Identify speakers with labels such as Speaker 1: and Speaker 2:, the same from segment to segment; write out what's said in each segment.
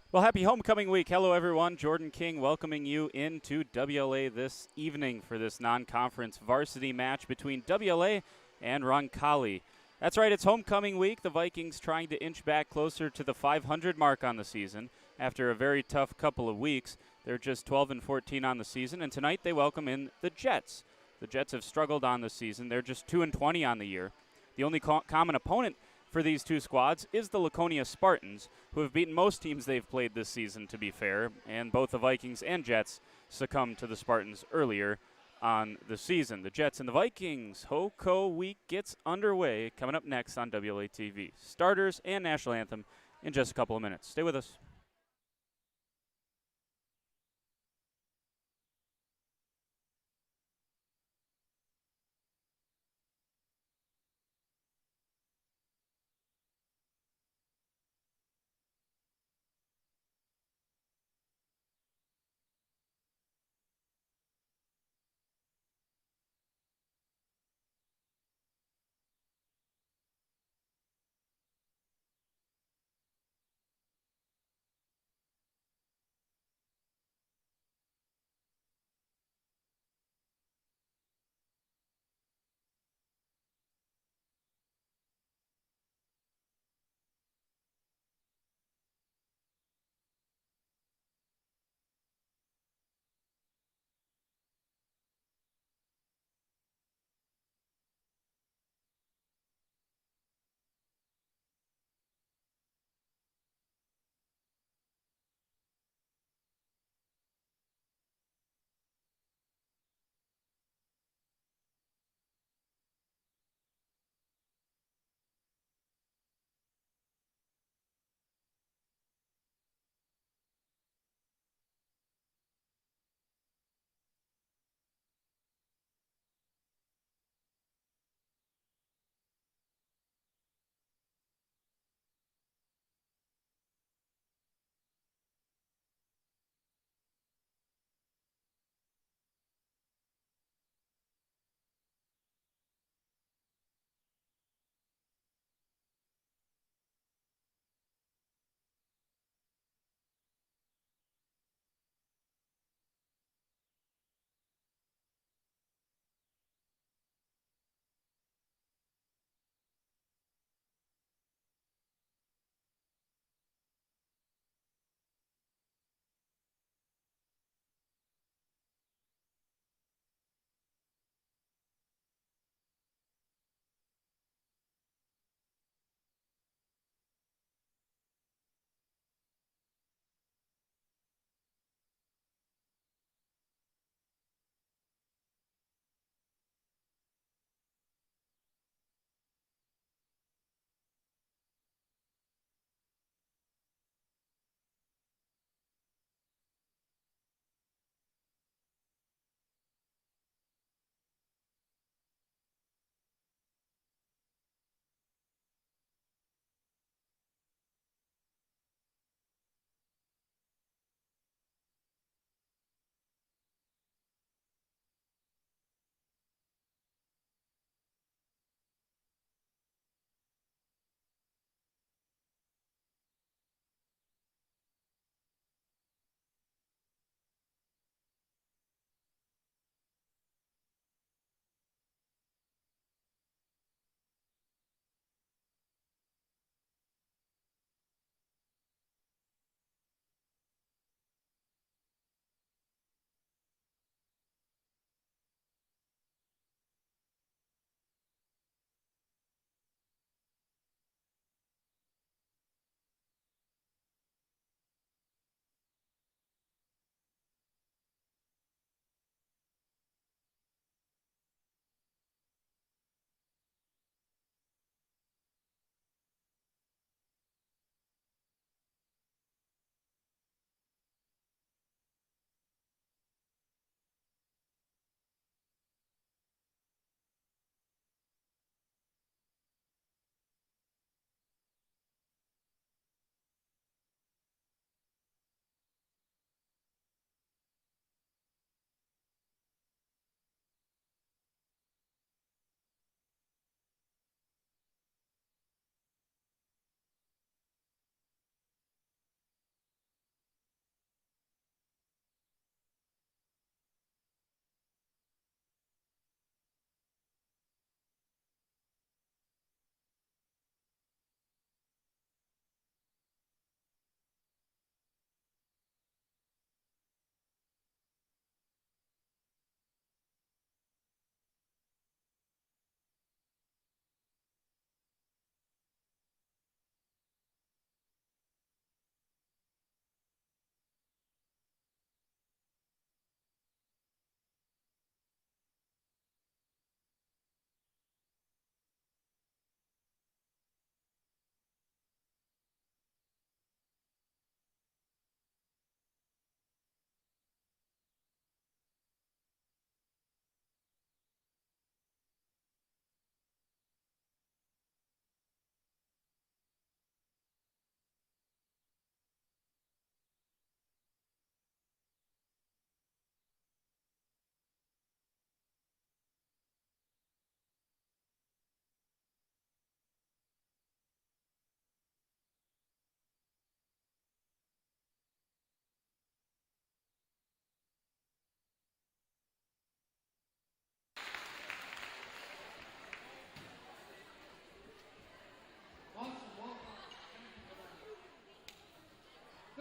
Speaker 1: Well, happy homecoming week. Hello, everyone. Jordan King welcoming you into WLA this evening for this non-conference varsity match between WLA and Roncalli. That's right, it's homecoming week. The Vikings trying to inch back closer to the 500 mark on the season after a very tough couple of weeks. They're just 12 and 14 on the season, and tonight they welcome in the Jets. The Jets have struggled on the season. They're just 2 and 20 on the year. The only common opponent for these two squads is the Laconia Spartans, who have beaten most teams they've played this season, to be fair, and both the Vikings and Jets succumbed to the Spartans earlier on the season. The Jets and the Vikings, HoCo Week gets underway, coming up next on WLA TV. Starters and national anthem in just a couple of minutes. Stay with us.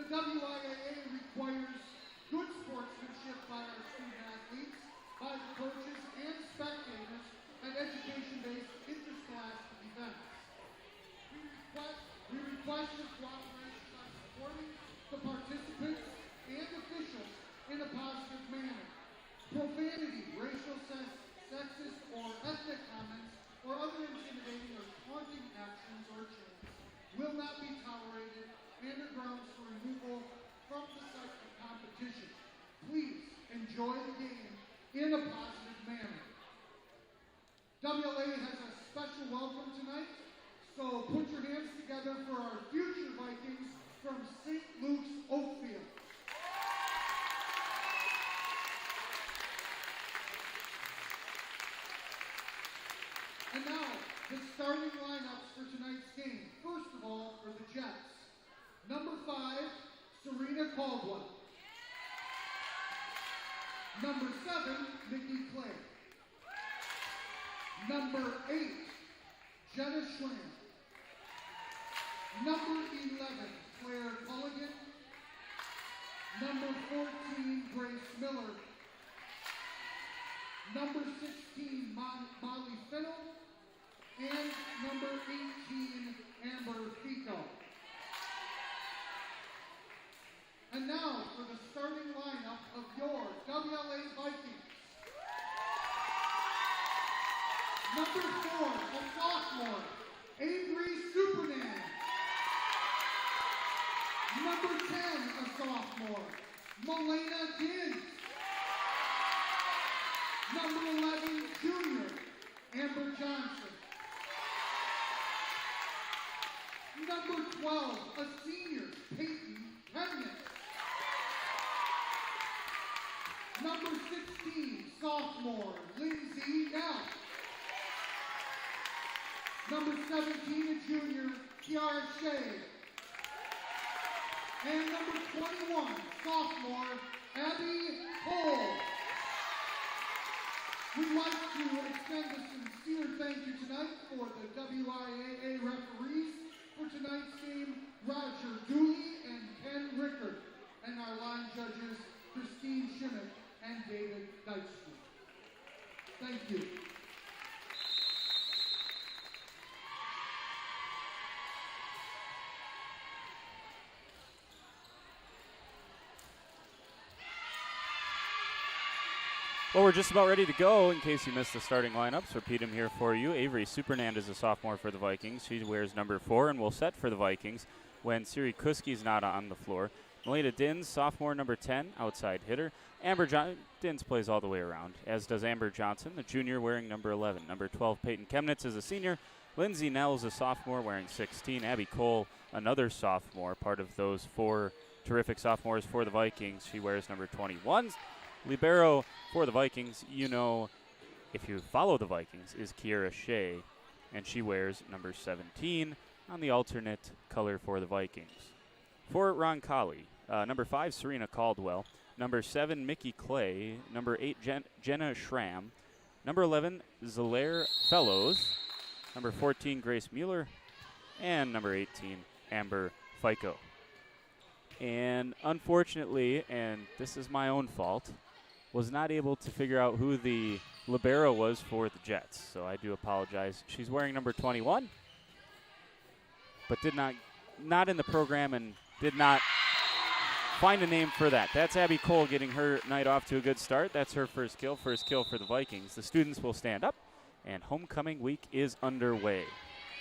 Speaker 2: The WIAA requires good sportsmanship by our student athletes, by the coaches and spectators at education-based interscholastic events. We request your cooperation by supporting the participants and officials in a positive manner. Profanity, racial, sexist, or ethnic comments, or other intimidating or taunting actions or chants will not be tolerated and are grounds for removal from the site of competition. Please enjoy the game in a positive manner. WLA has a special welcome tonight, so put your hands together for our future Vikings from St. Luke's Oakfield. And now, the starting lineups for tonight's game. First of all, for the Jets. Number 5, Serena Caldwell. Number 7, Nikki Clay. Number 8, Jenna Schramm. Number 11, Claire Culligan. Number 14, Grace Miller. Number 16, Molly Finnell. And number 18, Amber Fico. And now for the starting lineup of your WLA Vikings. Number 4, a sophomore, Avery Superman. Number 10, a sophomore, Melena Gins. Number 11, junior, Amber Johnson. Number 12, a senior, Peyton Kenyon. Number 16, sophomore, Lindsay Nell. Number 17, a junior, Kiara Shea. And number 21, sophomore, Abby Cole. We'd like to extend a sincere thank you tonight for the WIAA referees for tonight's game, Roger Dooley and Ken Rickard, and our line judges, Christine Schimmick and David Dykstrom. Thank you.
Speaker 1: Well, we're just about ready to go. In case you missed the starting lineups, repeat them here for you. Avery Supernand is a sophomore for the Vikings. She wears number 4 and will set for the Vikings when Siri Kuski's not on the floor. Melina Dins, sophomore, number 10, outside hitter. Dins plays all the way around, as does Amber Johnson, the junior, wearing number 11. Number 12, Peyton Chemnitz is a senior. Lindsay Nell is a sophomore, wearing 16. Abby Cole, another sophomore, part of those 4 terrific sophomores for the Vikings. She wears number 21. Libero for the Vikings, you know, if you follow the Vikings, is Kiara Shea, and she wears number 17 on the alternate color for the Vikings. For Roncalli, number 5, Serena Caldwell. Number 7, Mickey Clay. Number 8, Jenna Schramm. Number 11, Zelaire Fellows. Number 14, Grace Mueller. And number 18, Amber Fico. And unfortunately, and this is my own fault, was not able to figure out who the libero was for the Jets. So I do apologize. She's wearing number 21, but not in the program and did not find a name for that. That's Abby Cole getting her night off to a good start. That's her first kill for the Vikings. The students will stand up, and homecoming week is underway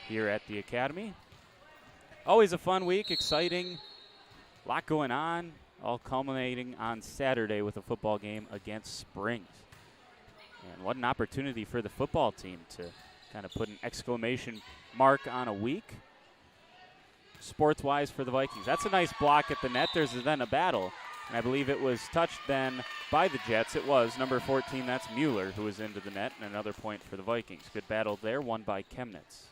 Speaker 1: here at the Academy. Always a fun week, exciting, a lot going on, all culminating on Saturday with a football game against Springs. And what an opportunity for the football team to kind of put an exclamation mark on a week. Sports-wise for the Vikings. That's a nice block at the net. There's then a battle, and I believe it was touched then by the Jets. It was number 14, that's Mueller, who was into the net, and another point for the Vikings. Good battle there, won by Chemnitz.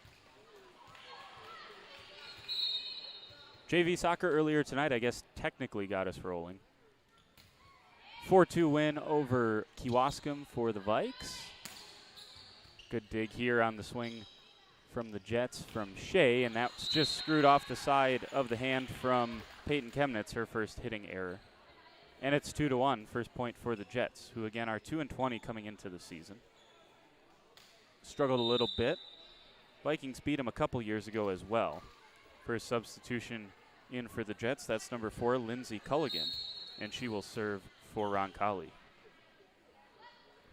Speaker 1: JV soccer earlier tonight, I guess, technically got us rolling. 4-2 win over Kewaskum for the Vikes. Good dig here on the swing from the Jets from Shea, and that's just screwed off the side of the hand from Peyton Chemnitz her first hitting error. And it's 2-1, first point for the Jets, who again are 2-20 coming into the season. Struggled a little bit. Vikings beat them a couple years ago as well. First substitution in for the Jets, that's number 4, Lindsay Culligan, and she will serve for Roncalli.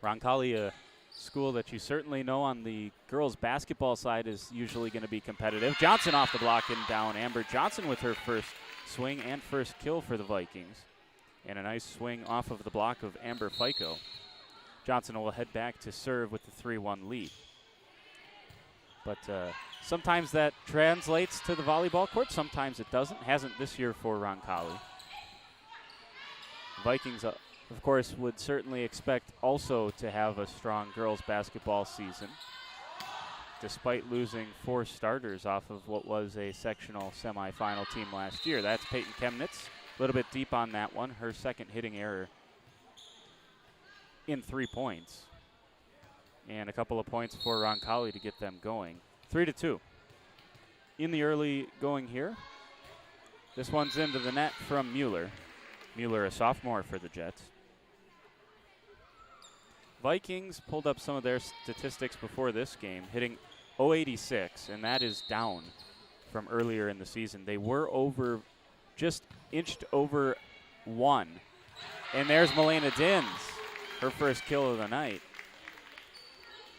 Speaker 1: Roncalli, a school that you certainly know on the girls basketball side, is usually going to be competitive. Johnson off the block and down. Amber Johnson with her first swing and first kill for the Vikings. And a nice swing off of the block of Amber Fico. Johnson will head back to serve with the 3-1 lead. But sometimes that translates to the volleyball court, sometimes it doesn't. Hasn't this year for Roncalli. Vikings, of course, would certainly expect also to have a strong girls basketball season, despite losing 4 starters off of what was a sectional semifinal team last year. That's Peyton Chemnitz, a little bit deep on that one. Her second hitting error in 3 points. And a couple of points for Roncalli to get them going. 3-2. In the early going here, this one's into the net from Mueller. Mueller, a sophomore for the Jets. Vikings pulled up some of their statistics before this game, hitting .086, and that is down from earlier in the season. They were over, just inched over 1. And there's Milena Dins, her first kill of the night.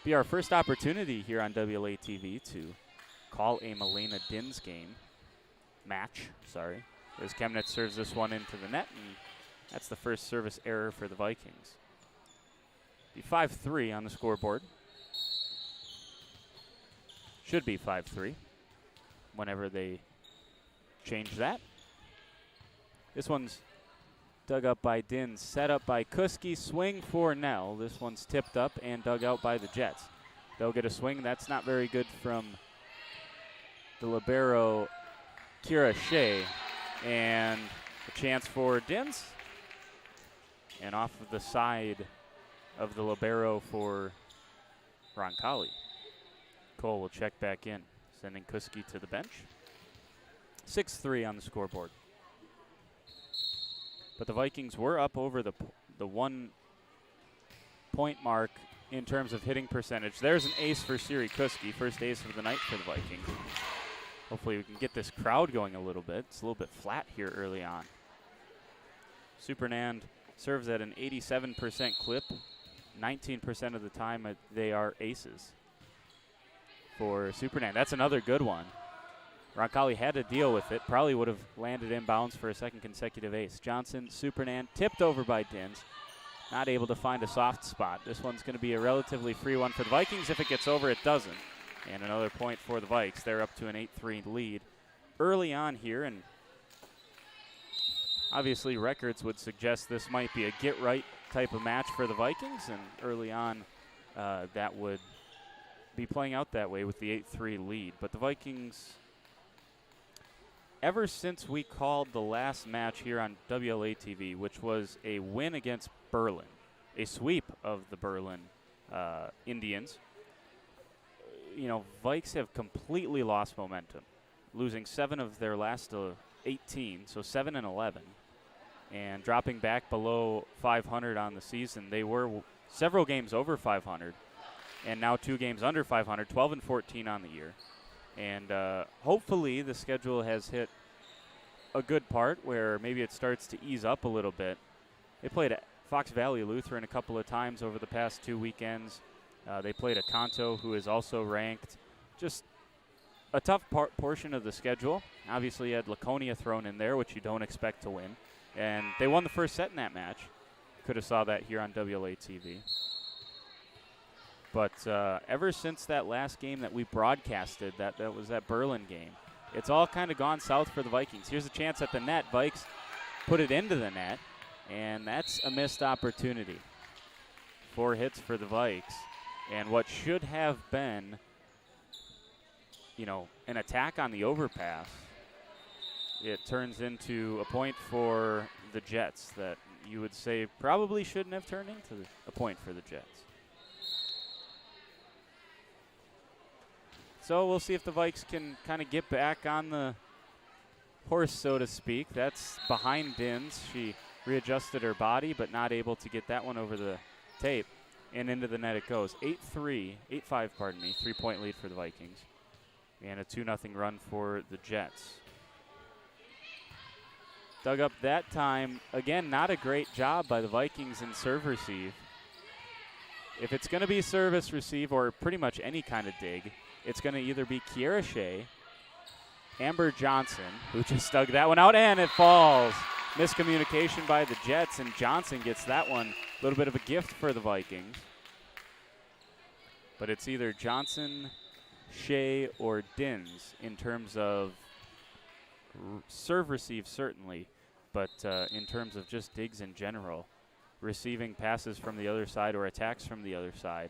Speaker 1: Be our first opportunity here on WLA-TV to call a Milena Dins match, as Chemnitz serves this one into the net, and that's the first service error for the Vikings. Be 5-3 on the scoreboard. Should be 5-3 whenever they change that. This one's dug up by Dins, set up by Kuski, swing for Nell. This one's tipped up and dug out by the Jets. They'll get a swing. That's not very good from the libero, Kira Shea. And a chance for Dins. And off of the side of the libero for Roncalli. Cole will check back in, sending Kuski to the bench. 6-3 on the scoreboard. But the Vikings were up over the 1 point mark in terms of hitting percentage. There's an ace for Siri Kuski, first ace of the night for the Vikings. Hopefully we can get this crowd going a little bit. It's a little bit flat here early on. Supernand serves at an 87% clip. 19% of the time they are aces for Supernand. That's another good one. Roncalli had to deal with it. Probably would have landed inbounds for a second consecutive ace. Johnson, Supernand, tipped over by Dins. Not able to find a soft spot. This one's going to be a relatively free one for the Vikings. If it gets over, it doesn't. And another point for the Vikes. They're up to an 8-3 lead early on here. And obviously records would suggest this might be a get-right type of match for the Vikings. And early on, that would be playing out that way with the 8-3 lead. But the Vikings, ever since we called the last match here on WLA-TV, which was a win against Berlin, a sweep of the Berlin Indians, Vikes have completely lost momentum, losing 7 of their last 18, so 7-11, and dropping back below 500 on the season. They were several games over 500, and now 2 games under 500, 12-14 on the year. And hopefully the schedule has hit a good part where maybe it starts to ease up a little bit. They played at Fox Valley Lutheran a couple of times over the past 2 weekends. They played a Kanto, who is also ranked. Just a tough portion of the schedule. Obviously, you had Laconia thrown in there, which you don't expect to win. And they won the first set in that match. Could have saw that here on WLA-TV. But ever since that last game that we broadcasted, that was that Berlin game, it's all kind of gone south for the Vikings. Here's a chance at the net. Vikes put it into the net, and that's a missed opportunity. 4 hits for the Vikes. And what should have been, an attack on the overpass, it turns into a point for the Jets that you would say probably shouldn't have turned into a point for the Jets. So we'll see if the Vikes can kind of get back on the horse, so to speak. That's behind Dins. She readjusted her body, but not able to get that one over the tape. And into the net it goes. 8-5, 3-point lead for the Vikings. And a 2-0 run for the Jets. Dug up that time. Again, not a great job by the Vikings in serve receive. If it's going to be service receive or pretty much any kind of dig, it's going to either be Kiera Shea, Amber Johnson, who just dug that one out, and it falls. Miscommunication by the Jets, and Johnson gets that one. A little bit of a gift for the Vikings. But it's either Johnson, Shea, or Dins in terms of serve receive, certainly, but in terms of just digs in general, receiving passes from the other side or attacks from the other side,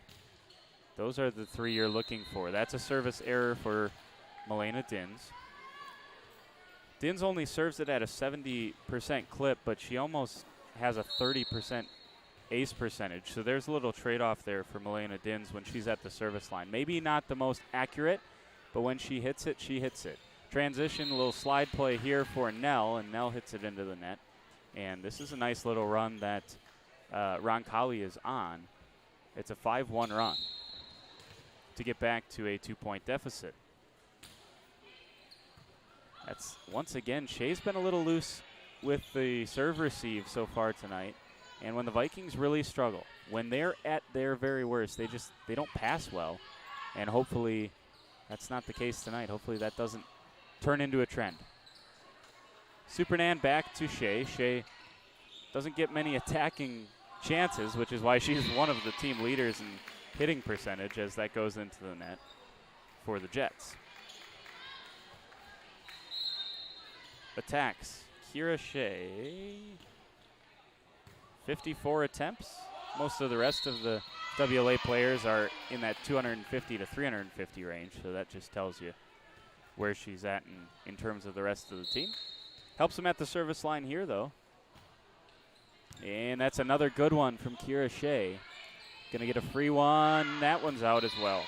Speaker 1: those are the three you're looking for. That's a service error for Milena Dins. Dins only serves it at a 70% clip, but she almost has a 30% ace percentage, so there's a little trade-off there for Milena Dins when she's at the service line. Maybe not the most accurate, but when she hits it, she hits it. Transition, a little slide play here for Nell, and Nell hits it into the net. And this is a nice little run that Roncalli is on. It's a 5-1 run to get back to a 2-point deficit. That's, once again, Shea's been a little loose with the serve receive so far tonight. And when the Vikings really struggle, when they're at their very worst, they don't pass well. And hopefully that's not the case tonight. Hopefully that doesn't turn into a trend. Supernan back to Shea. Shea doesn't get many attacking chances, which is why she's one of the team leaders in hitting percentage as that goes into the net for the Jets. Attacks. Kiera Shea, 54 attempts. Most of the rest of the WLA players are in that 250 to 350 range, so that just tells you where she's at in terms of the rest of the team. Helps them at the service line here, though. And that's another good one from Kiera Shea. Gonna get a free one. That one's out as well.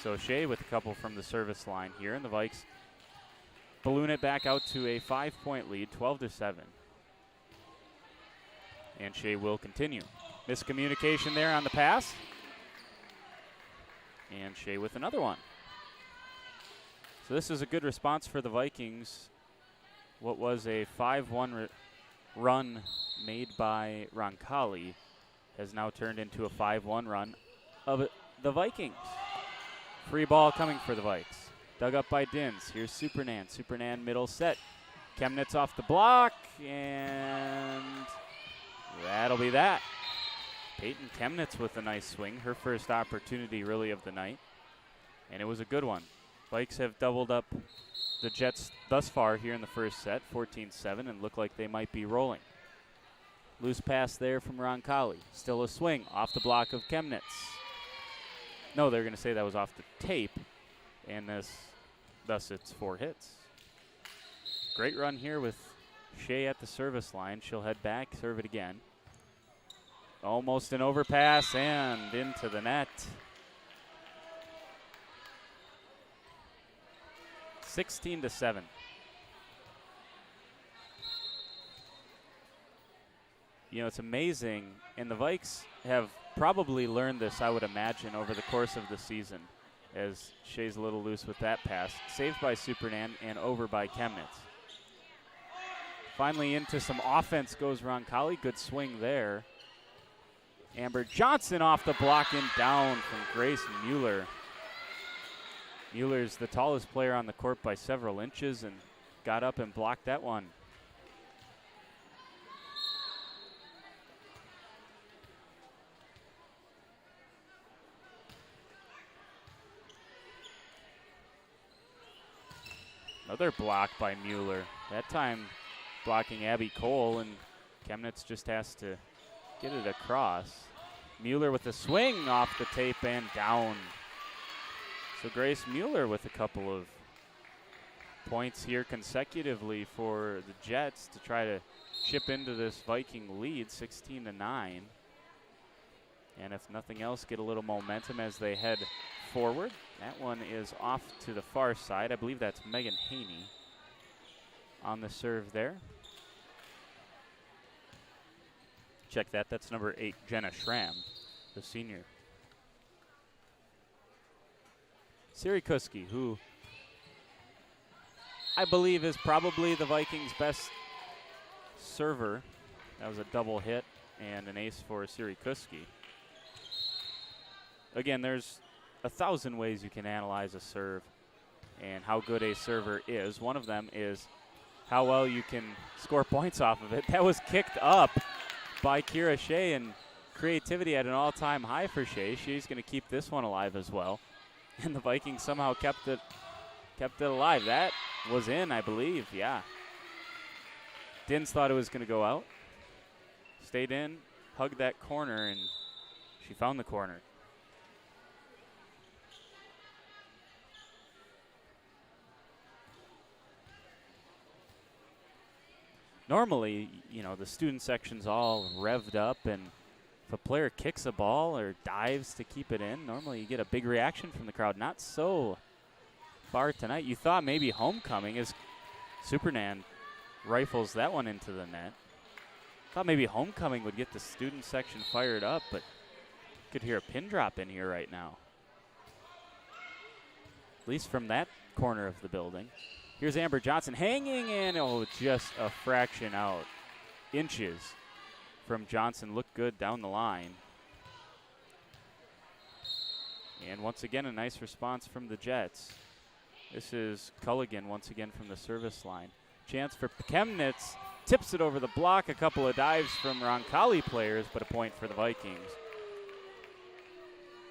Speaker 1: So Shea with a couple from the service line here, and the Vikes balloon it back out to a 5-point lead, 12-7. And Shea will continue. Miscommunication there on the pass. And Shea with another one. So this is a good response for the Vikings. What was a 5-1 run made by Roncalli has now turned into a 5-1 run of the Vikings. Free ball coming for the Vikes. Dug up by Dins. Here's Supernan. Supernan middle set. Chemnitz off the block, and that'll be that. Peyton Chemnitz with a nice swing. Her first opportunity really of the night, and it was a good one. Vikes have doubled up the Jets thus far here in the first set, 14-7, and look like they might be rolling. Loose pass there from Roncalli. Still a swing off the block of Chemnitz. No, they're going to say that was off the tape, and thus it's 4 hits. Great run here with Shea at the service line. She'll head back, serve it again. Almost an overpass and into the net. 16-7. You know, it's amazing, and the Vikes have probably learned this, I would imagine, over the course of the season, as Shea's a little loose with that pass. Saved by Supernan and over by Chemnitz. Finally into some offense goes Roncalli. Good swing there. Amber Johnson off the block and down from Grace Mueller. Mueller's the tallest player on the court by several inches and got up and blocked that one. Another block by Mueller. That time blocking Abby Cole, and Chemnitz just has to get it across. Mueller with a swing off the tape and down. So Grace Mueller with a couple of points here consecutively for the Jets to try to chip into this Viking lead, 16-9. And if nothing else, get a little momentum as they head forward. That one is off to the far side. I believe that's Megan Haney. on the serve there. Check that. That's number 8, Jenna Schramm, the senior. Sirikuski, who I believe is probably the Vikings' best server. That was a double hit and an ace for Sirikuski. Again, there's 1,000 ways you can analyze a serve and how good a server is. One of them is how well you can score points off of it. That was kicked up by Kira Shea, and creativity at an all-time high for Shea. She's going to keep this one alive as well. And the Vikings somehow kept it alive. That was in, I believe, yeah. Dins thought it was going to go out. Stayed in, hugged that corner, and she found the corner. Normally, you know, the student section's all revved up, and if a player kicks a ball or dives to keep it in, normally you get a big reaction from the crowd. Not so far tonight. You thought maybe homecoming, as Supernan rifles that one into the net. Thought maybe homecoming would get the student section fired up, but you could hear a pin drop in here right now. At least from that corner of the building. Here's Amber Johnson hanging in, just a fraction out. Inches from Johnson. Looked good down the line. And once again, a nice response from the Jets. This is Culligan once again from the service line. Chance for Chemnitz. Tips it over the block. A couple of dives from Roncalli players, but a point for the Vikings.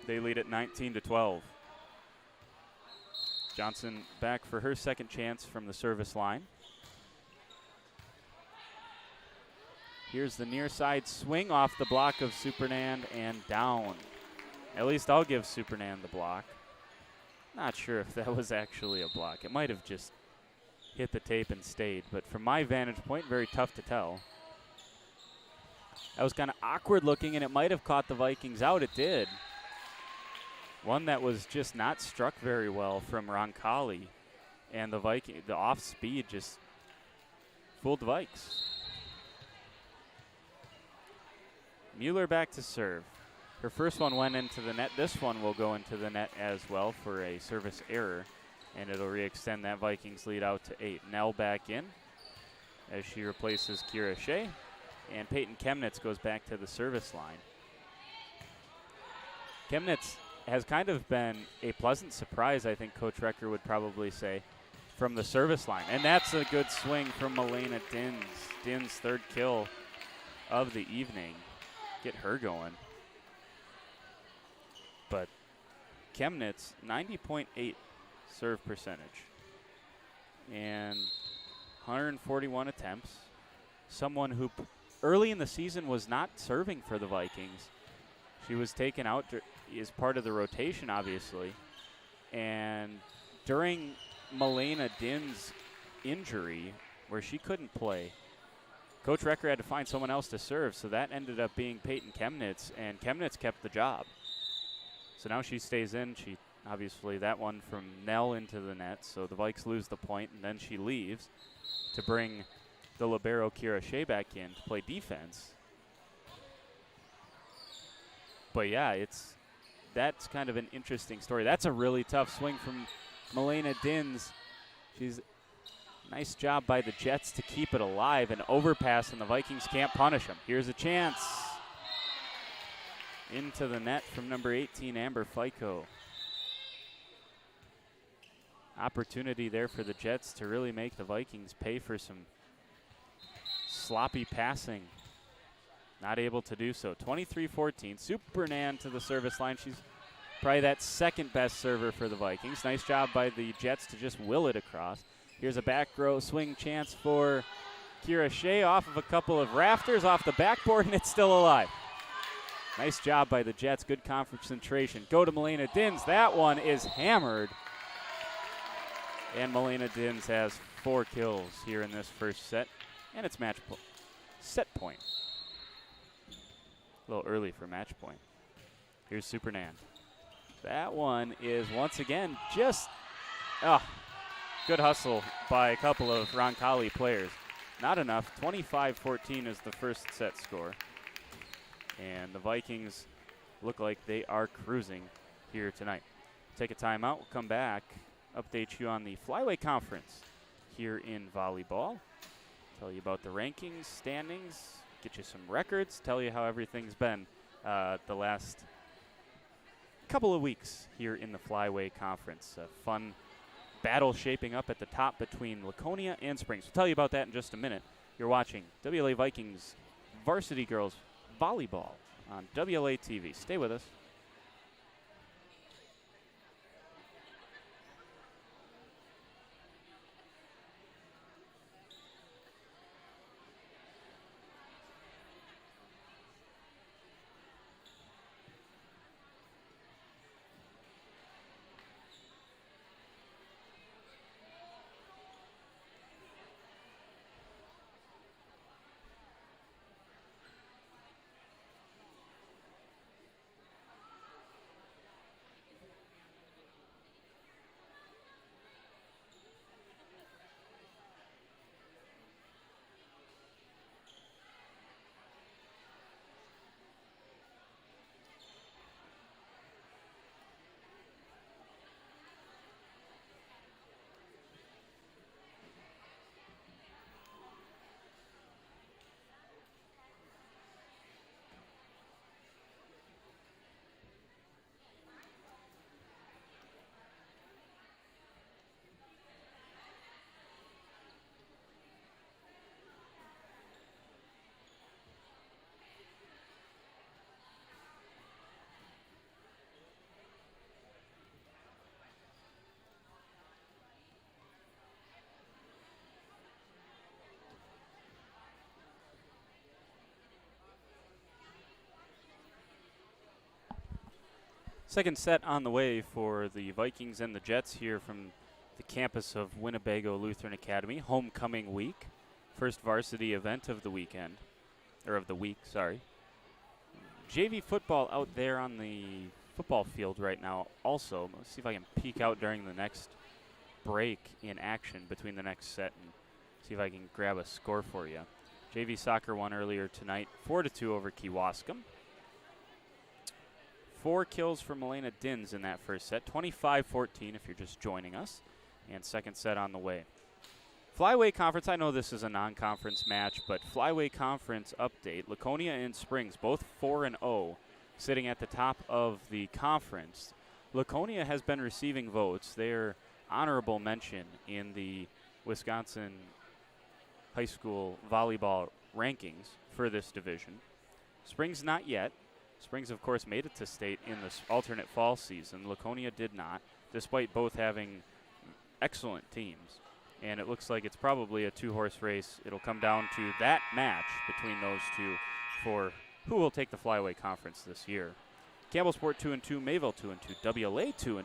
Speaker 1: They lead at 19-12. Johnson back for her second chance from the service line. Here's the near side swing off the block of Supernand and down. At least I'll give Supernand the block. Not sure if that was actually a block. It might have just hit the tape and stayed, but from my vantage point, very tough to tell. That was kind of awkward looking, and it might have caught the Vikings out. It did. One that was just not struck very well from Roncalli, and the off speed just fooled the Vikes. Mueller back to serve. Her first one went into the net. This one will go into the net as well for a service error, and it'll re-extend that Vikings lead out to 8. Nell back in as she replaces Kira Shea, and Peyton Chemnitz goes back to the service line. Chemnitz has kind of been a pleasant surprise, I think Coach Recker would probably say, from the service line. And that's a good swing from Milena Dins. Dins' third kill of the evening. Get her going. But Chemnitz, 90.8 serve percentage. And 141 attempts. Someone who early in the season was not serving for the Vikings. She was taken out as part of the rotation, obviously. And during Milena Din's injury, where she couldn't play, Coach Recker had to find someone else to serve, so that ended up being Peyton Chemnitz, and Chemnitz kept the job. So now she stays in. She obviously that one from Nell into the net, so the Vikes lose the point, and then she leaves to bring the libero Kira Shea back in to play defense. But yeah, that's kind of an interesting story. That's a really tough swing from Milena Dins. Nice job by the Jets to keep it alive. An overpass, and the Vikings can't punish them. Here's a chance. Into the net from number 18, Amber Fico. Opportunity there for the Jets to really make the Vikings pay for some sloppy passing. Not able to do so. 23-14. Supernan to the service line. She's probably that second best server for the Vikings. Nice job by the Jets to just will it across. Here's a back row swing chance for Kira Shea off of a couple of rafters off the backboard, and it's still alive. Nice job by the Jets. Good concentration. Go to Milena Dins. That one is hammered. And Milena Dins has 4 kills here in this first set. And it's set point. A little early for match point. Here's Supernan. That one is once again just Good hustle by a couple of Roncalli players. Not enough. 25-14 is the first set score. And the Vikings look like they are cruising here tonight. Take a timeout. We'll come back, update you on the Flyweight Conference here in volleyball. Tell you about the rankings, standings, get you some records, tell you how everything's been the last couple of weeks here in the Flyweight Conference. A fun battle shaping up at the top between Laconia and Springs. We'll tell you about that in just a minute. You're watching WLA Vikings Varsity Girls Volleyball on WLA TV. Stay with us. Second set on the way for the Vikings and the Jets here from the campus of Winnebago Lutheran Academy. Homecoming week. First varsity event of the weekend. Or of the week, sorry. JV football out there on the football field right now also. Let's see if I can peek out during the next break in action between the next set and see if I can grab a score for you. JV soccer won earlier tonight, 4-2 over Kewaskum. 4 kills for Milena Dins in that first set, 25-14 if you're just joining us, and second set on the way. Flyweight Conference, I know this is a non-conference match, but Flyweight Conference update. Laconia and Springs, both 4-0, sitting at the top of the conference. Laconia has been receiving votes. They're honorable mention in the Wisconsin high school volleyball rankings for this division. Springs not yet. Springs, of course, made it to state in this alternate fall season. Laconia did not, despite both having excellent teams. And it looks like it's probably a 2-horse race. It'll come down to that match between those two for who will take the Flyweight Conference this year. Campbellsport 2-2, Mayville 2-2, WLA 2-2,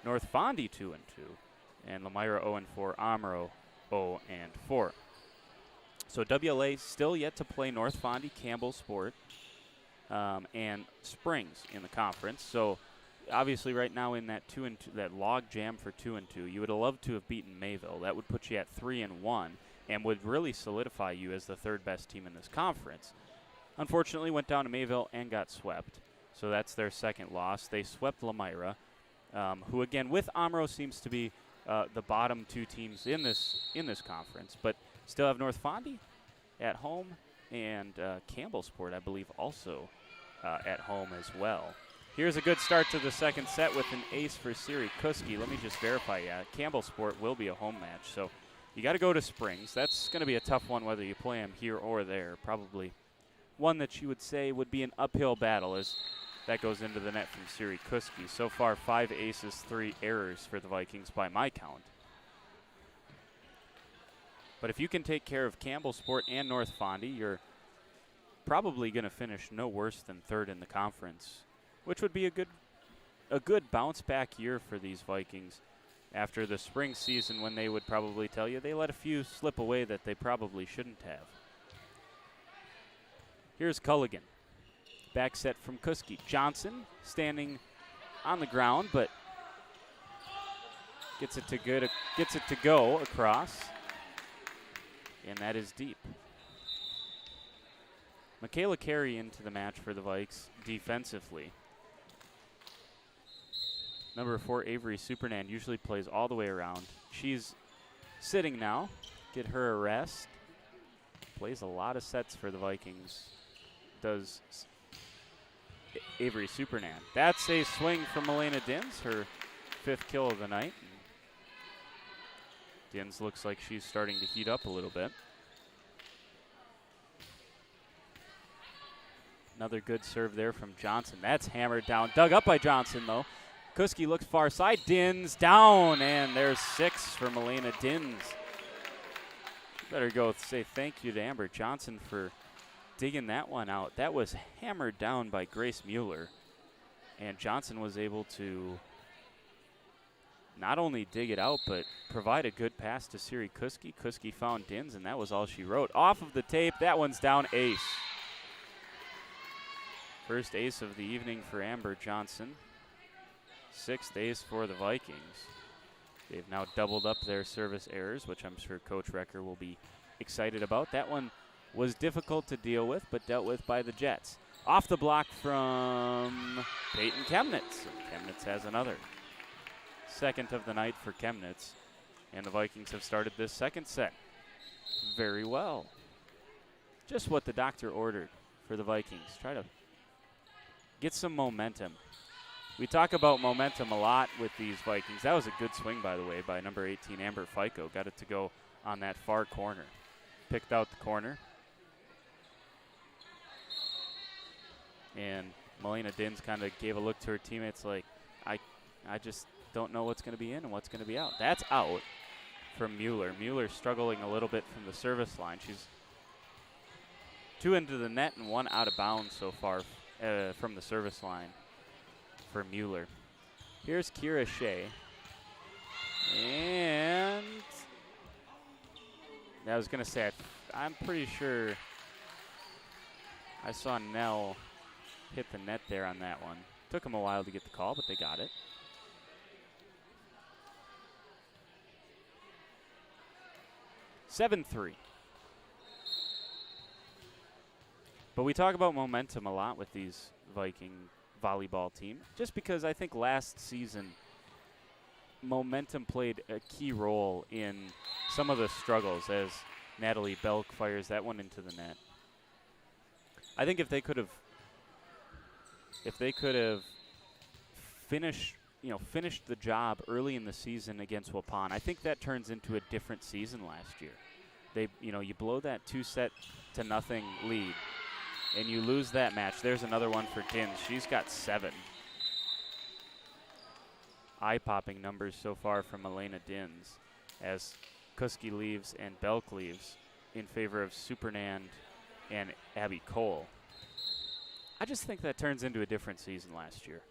Speaker 1: North Fondy 2-2, and Lamira 0-4, Amaro 0-4. So WLA still yet to play North Fondy, Campbellsport, and Springs in the conference. So obviously right now in that 2-2, that log jam for 2-2, you would have loved to have beaten Mayville. That would put you at 3-1 and would really solidify you as the third best team in this conference. Unfortunately, went down to Mayville and got swept. So that's their second loss. They swept Lamira, who again with Amro seems to be the bottom two teams in this conference, but still have North Fondy at home and Campbellsport, I believe, also at home as well. Here's a good start to the second set with an ace for Siri Kuski. Let me just verify, Campbellsport will be a home match, so you got to go to Springs. That's going to be a tough one whether you play them here or there. Probably one that you would say would be an uphill battle as that goes into the net from Siri Kuski. So far, 5 aces, 3 errors for the Vikings by my count. But if you can take care of Campbellsport and North Fondy, you're probably going to finish no worse than third in the conference, which would be a good bounce back year for these Vikings after the spring season when they would probably tell you they let a few slip away that they probably shouldn't have. Here's Culligan. Back set from Kuski. Johnson standing on the ground, but Gets it to go across, and that is deep. Michaela Carey into the match for the Vikes defensively. Number 4, Avery Supernand, usually plays all the way around. She's sitting now. Get her a rest. Plays a lot of sets for the Vikings. Does Avery Supernand. That's a swing from Elena Dins, her 5th kill of the night. Dins looks like she's starting to heat up a little bit. Another good serve there from Johnson. That's hammered down. Dug up by Johnson, though. Kuski looks far side. Dins down, and there's 6 from Elena Dins. Better go say thank you to Amber Johnson for digging that one out. That was hammered down by Grace Mueller, and Johnson was able to not only dig it out, but provide a good pass to Siri Kuski. Kuski found Dins, and that was all she wrote. Off of the tape, that one's down, ace. First ace of the evening for Amber Johnson. 6th ace for the Vikings. They've now doubled up their service errors, which I'm sure Coach Recker will be excited about. That one was difficult to deal with, but dealt with by the Jets. Off the block from Peyton Chemnitz. Chemnitz has another. 2nd of the night for Chemnitz. And the Vikings have started this 2nd set very well. Just what the doctor ordered for the Vikings. Try to get some momentum. We talk about momentum a lot with these Vikings. That was a good swing, by the way, by number 18, Amber Fico. Got it to go on that far corner. Picked out the corner. And Melina Dins kind of gave a look to her teammates like, I just don't know what's going to be in and what's going to be out. That's out from Mueller. Mueller struggling a little bit from the service line. She's 2 into the net and 1 out of bounds so far from the service line for Mueller. Here's Kira Shea. And I was going to say, I'm pretty sure I saw Nell hit the net there on that one. Took them a while to get the call, but they got it. (7-3). But we talk about momentum a lot with these Viking volleyball team, just because I think last season momentum played a key role in some of the struggles as Natalie Belk fires that one into the net. I think if they could have finished the job early in the season against Waupun, I think that turns into a different season last year. You blow that 2-0 lead, and you lose that match. There's another one for Dins. She's got 7. Eye-popping numbers so far from Elena Dins as Kuski leaves and Belk leaves in favor of Supernand and Abby Cole. I just think that turns into a different season last year.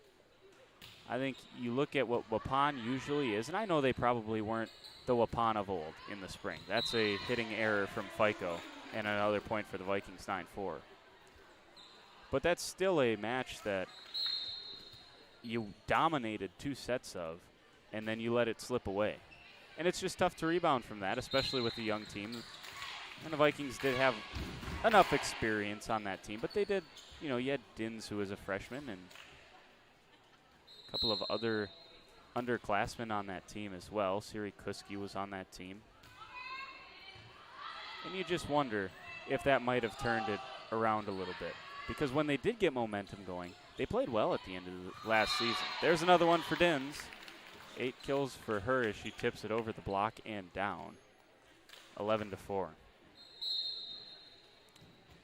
Speaker 1: I think you look at what Waupun usually is, and I know they probably weren't the Waupun of old in the spring. That's a hitting error from Fico and another point for the Vikings, 9-4. But that's still a match that you dominated 2 sets of, and then you let it slip away. And it's just tough to rebound from that, especially with the young team. And the Vikings did have enough experience on that team, but they did, you had Dins, who was a freshman, and a couple of other underclassmen on that team as well. Siri Kuski was on that team. And you just wonder if that might have turned it around a little bit. Because when they did get momentum going, they played well at the end of the last season. There's another one for Dins. 8 kills for her as she tips it over the block and down. 11-4.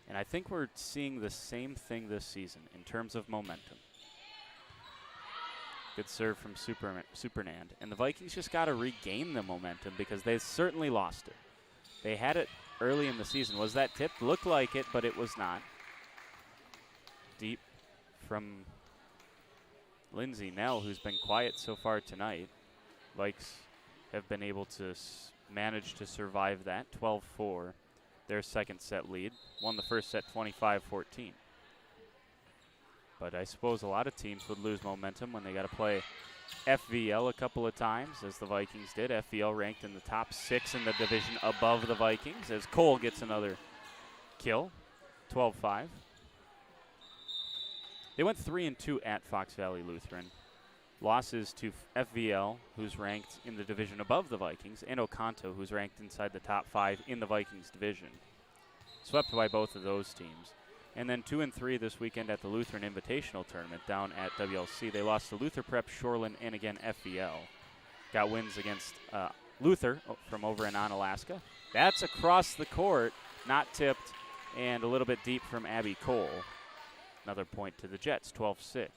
Speaker 1: And I think we're seeing the same thing this season in terms of momentum. Good serve from Supernand. And the Vikings just got to regain the momentum because they certainly lost it. They had it early in the season. Was that tipped? Looked like it, but it was not. Deep from Lindsay Nell, who's been quiet so far tonight. Vikes have been able to manage to survive that. 12-4, their 2nd set lead. Won the first set 25-14. But I suppose a lot of teams would lose momentum when they got to play FVL a couple of times, as the Vikings did. FVL ranked in the top 6 in the division above the Vikings, as Cole gets another kill, 12-5. They went 3-2 at Fox Valley Lutheran. Losses to FVL, who's ranked in the division above the Vikings, and Oconto, who's ranked inside the top 5 in the Vikings division. Swept by both of those teams. And then 2-3 this weekend at the Lutheran Invitational Tournament down at WLC. They lost to Luther Prep, Shoreland, and again FVL. Got wins against Luther from over in Onalaska. That's across the court, not tipped, and a little bit deep from Abby Cole. Another point to the Jets, 12-6.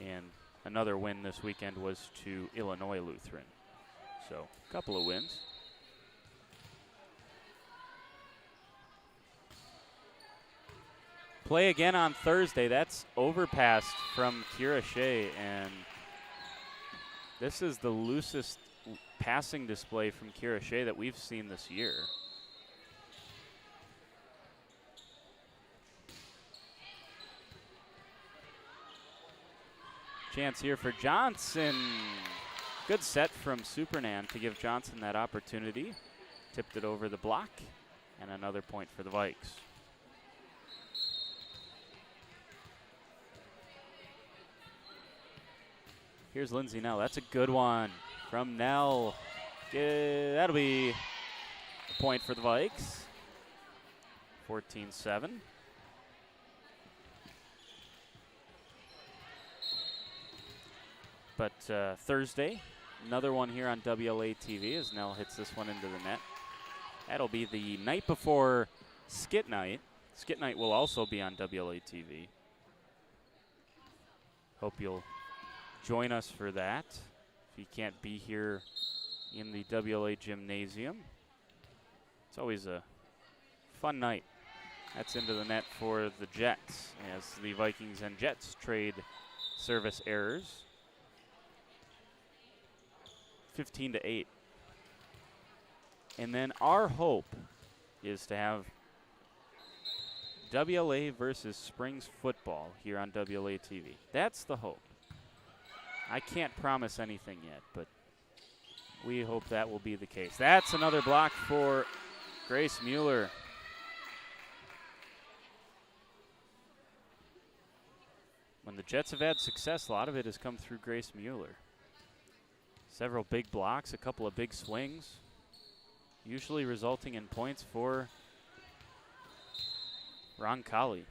Speaker 1: And another win this weekend was to Illinois Lutheran. So a couple of wins. Play again on Thursday. That's overpassed from Kira Shea, and this is the loosest passing display from Kira Shea that we've seen this year. Chance here for Johnson. Good set from Supernan to give Johnson that opportunity. Tipped it over the block, and another point for the Vikes. Here's Lindsay Nell. That's a good one from Nell. That'll be a point for the Vikes. 14-7. But Thursday, another one here on WLA TV as Nell hits this one into the net. That'll be the night before Skit Night. Skit Night will also be on WLA TV. Hope you'll join us for that if you can't be here in the WLA gymnasium. It's always a fun night. That's into the net for the Jets as the Vikings and Jets trade service errors. 15-8. And then our hope is to have WLA versus Springs football here on WLA TV. That's the hope. I can't promise anything yet, but we hope that will be the case. That's another block for Grace Mueller. When the Jets have had success, a lot of it has come through Grace Mueller. Several big blocks, a couple of big swings, usually resulting in points for Roncalli.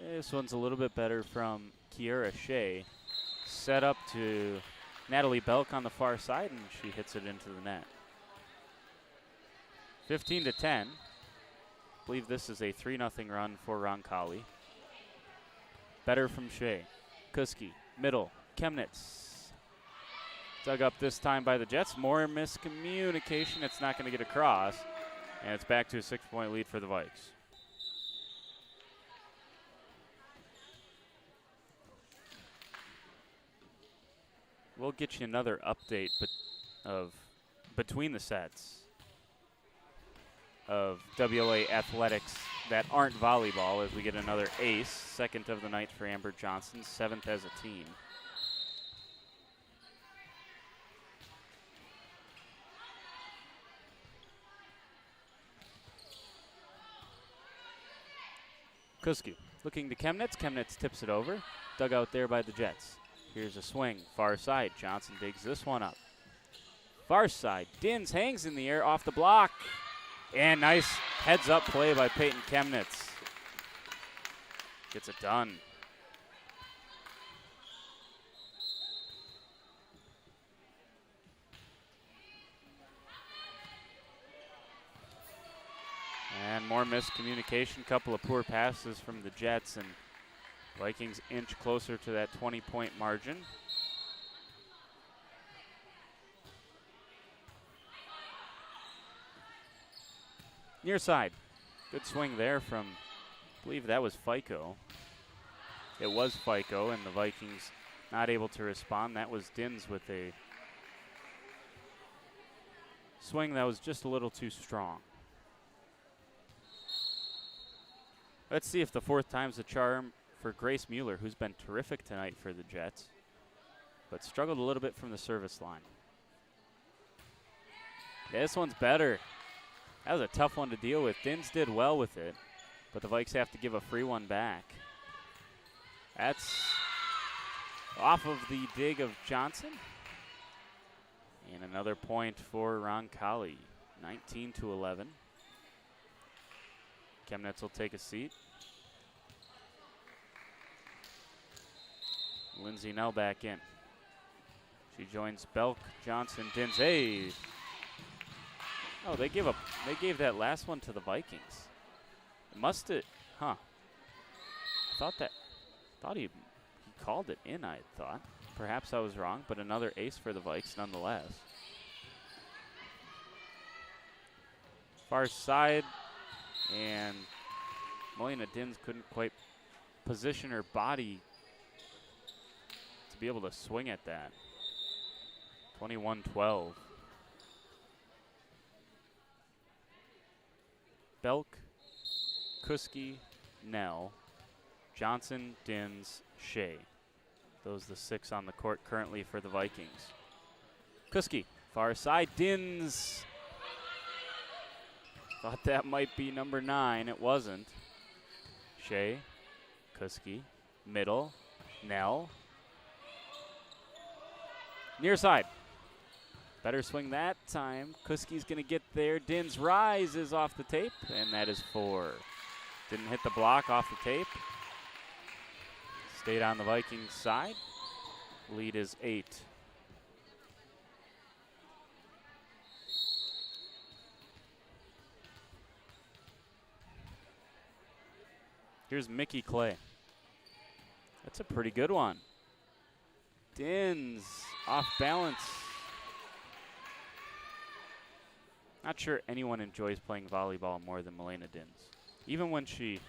Speaker 1: This one's a little bit better from Kiera Shea. Set up to Natalie Belk on the far side, and she hits it into the net. 15-10. I believe this is a 3-0 run for Roncalli. Better from Shea. Kuski, middle, Chemnitz. Dug up this time by the Jets. More miscommunication. It's not going to get across. And it's back to a 6-point lead for the Vikes. We'll get you another update of between the sets of WLA athletics that aren't volleyball as we get another ace, second of the night for Amber Johnson, 7th as a team. Kuski looking to Chemnitz. Chemnitz tips it over. Dug out there by the Jets. Here's a swing, far side. Johnson digs this one up. Far side, Dins hangs in the air off the block. And nice heads-up play by Peyton Chemnitz. Gets it done. And more miscommunication, couple of poor passes from the Jets, and Vikings inch closer to that 20-point margin. Near side. Good swing there from, I believe that was FICO. It was FICO, and the Vikings not able to respond. That was Dins with a swing that was just a little too strong. Let's see if the fourth time's the charm for Grace Mueller, who's been terrific tonight for the Jets, but struggled a little bit from the service line. This one's better. That was a tough one to deal with. Dins did well with it, but the Vikes have to give a free one back. That's off of the dig of Johnson. And another point for Roncalli, 19-11. Chemnitz will take a seat. Lindsay Nell back in. She joins Belk, Johnson, Dins. Hey. Oh, they gave that last one to the Vikings. It must have, huh? Thought he called it in, I thought. Perhaps I was wrong, but another ace for the Vikes nonetheless. Far side, and Melina Dins couldn't quite position her body to be able to swing at that. 21-12. Belk, Kuski, Nell, Johnson, Dins, Shea. Those are the 6 on the court currently for the Vikings. Kuski, far side, Dins. Thought that might be number 9. It wasn't. Shea, Kuski, middle, Nell. Near side. Better swing that time. Kuski's going to get there. Dins rises off the tape, and that is 4. Didn't hit the block off the tape. Stayed on the Vikings side. Lead is 8. Here's Mickey Clay. That's a pretty good one. Dins off balance. Not sure anyone enjoys playing volleyball more than Melina Dins. Even when she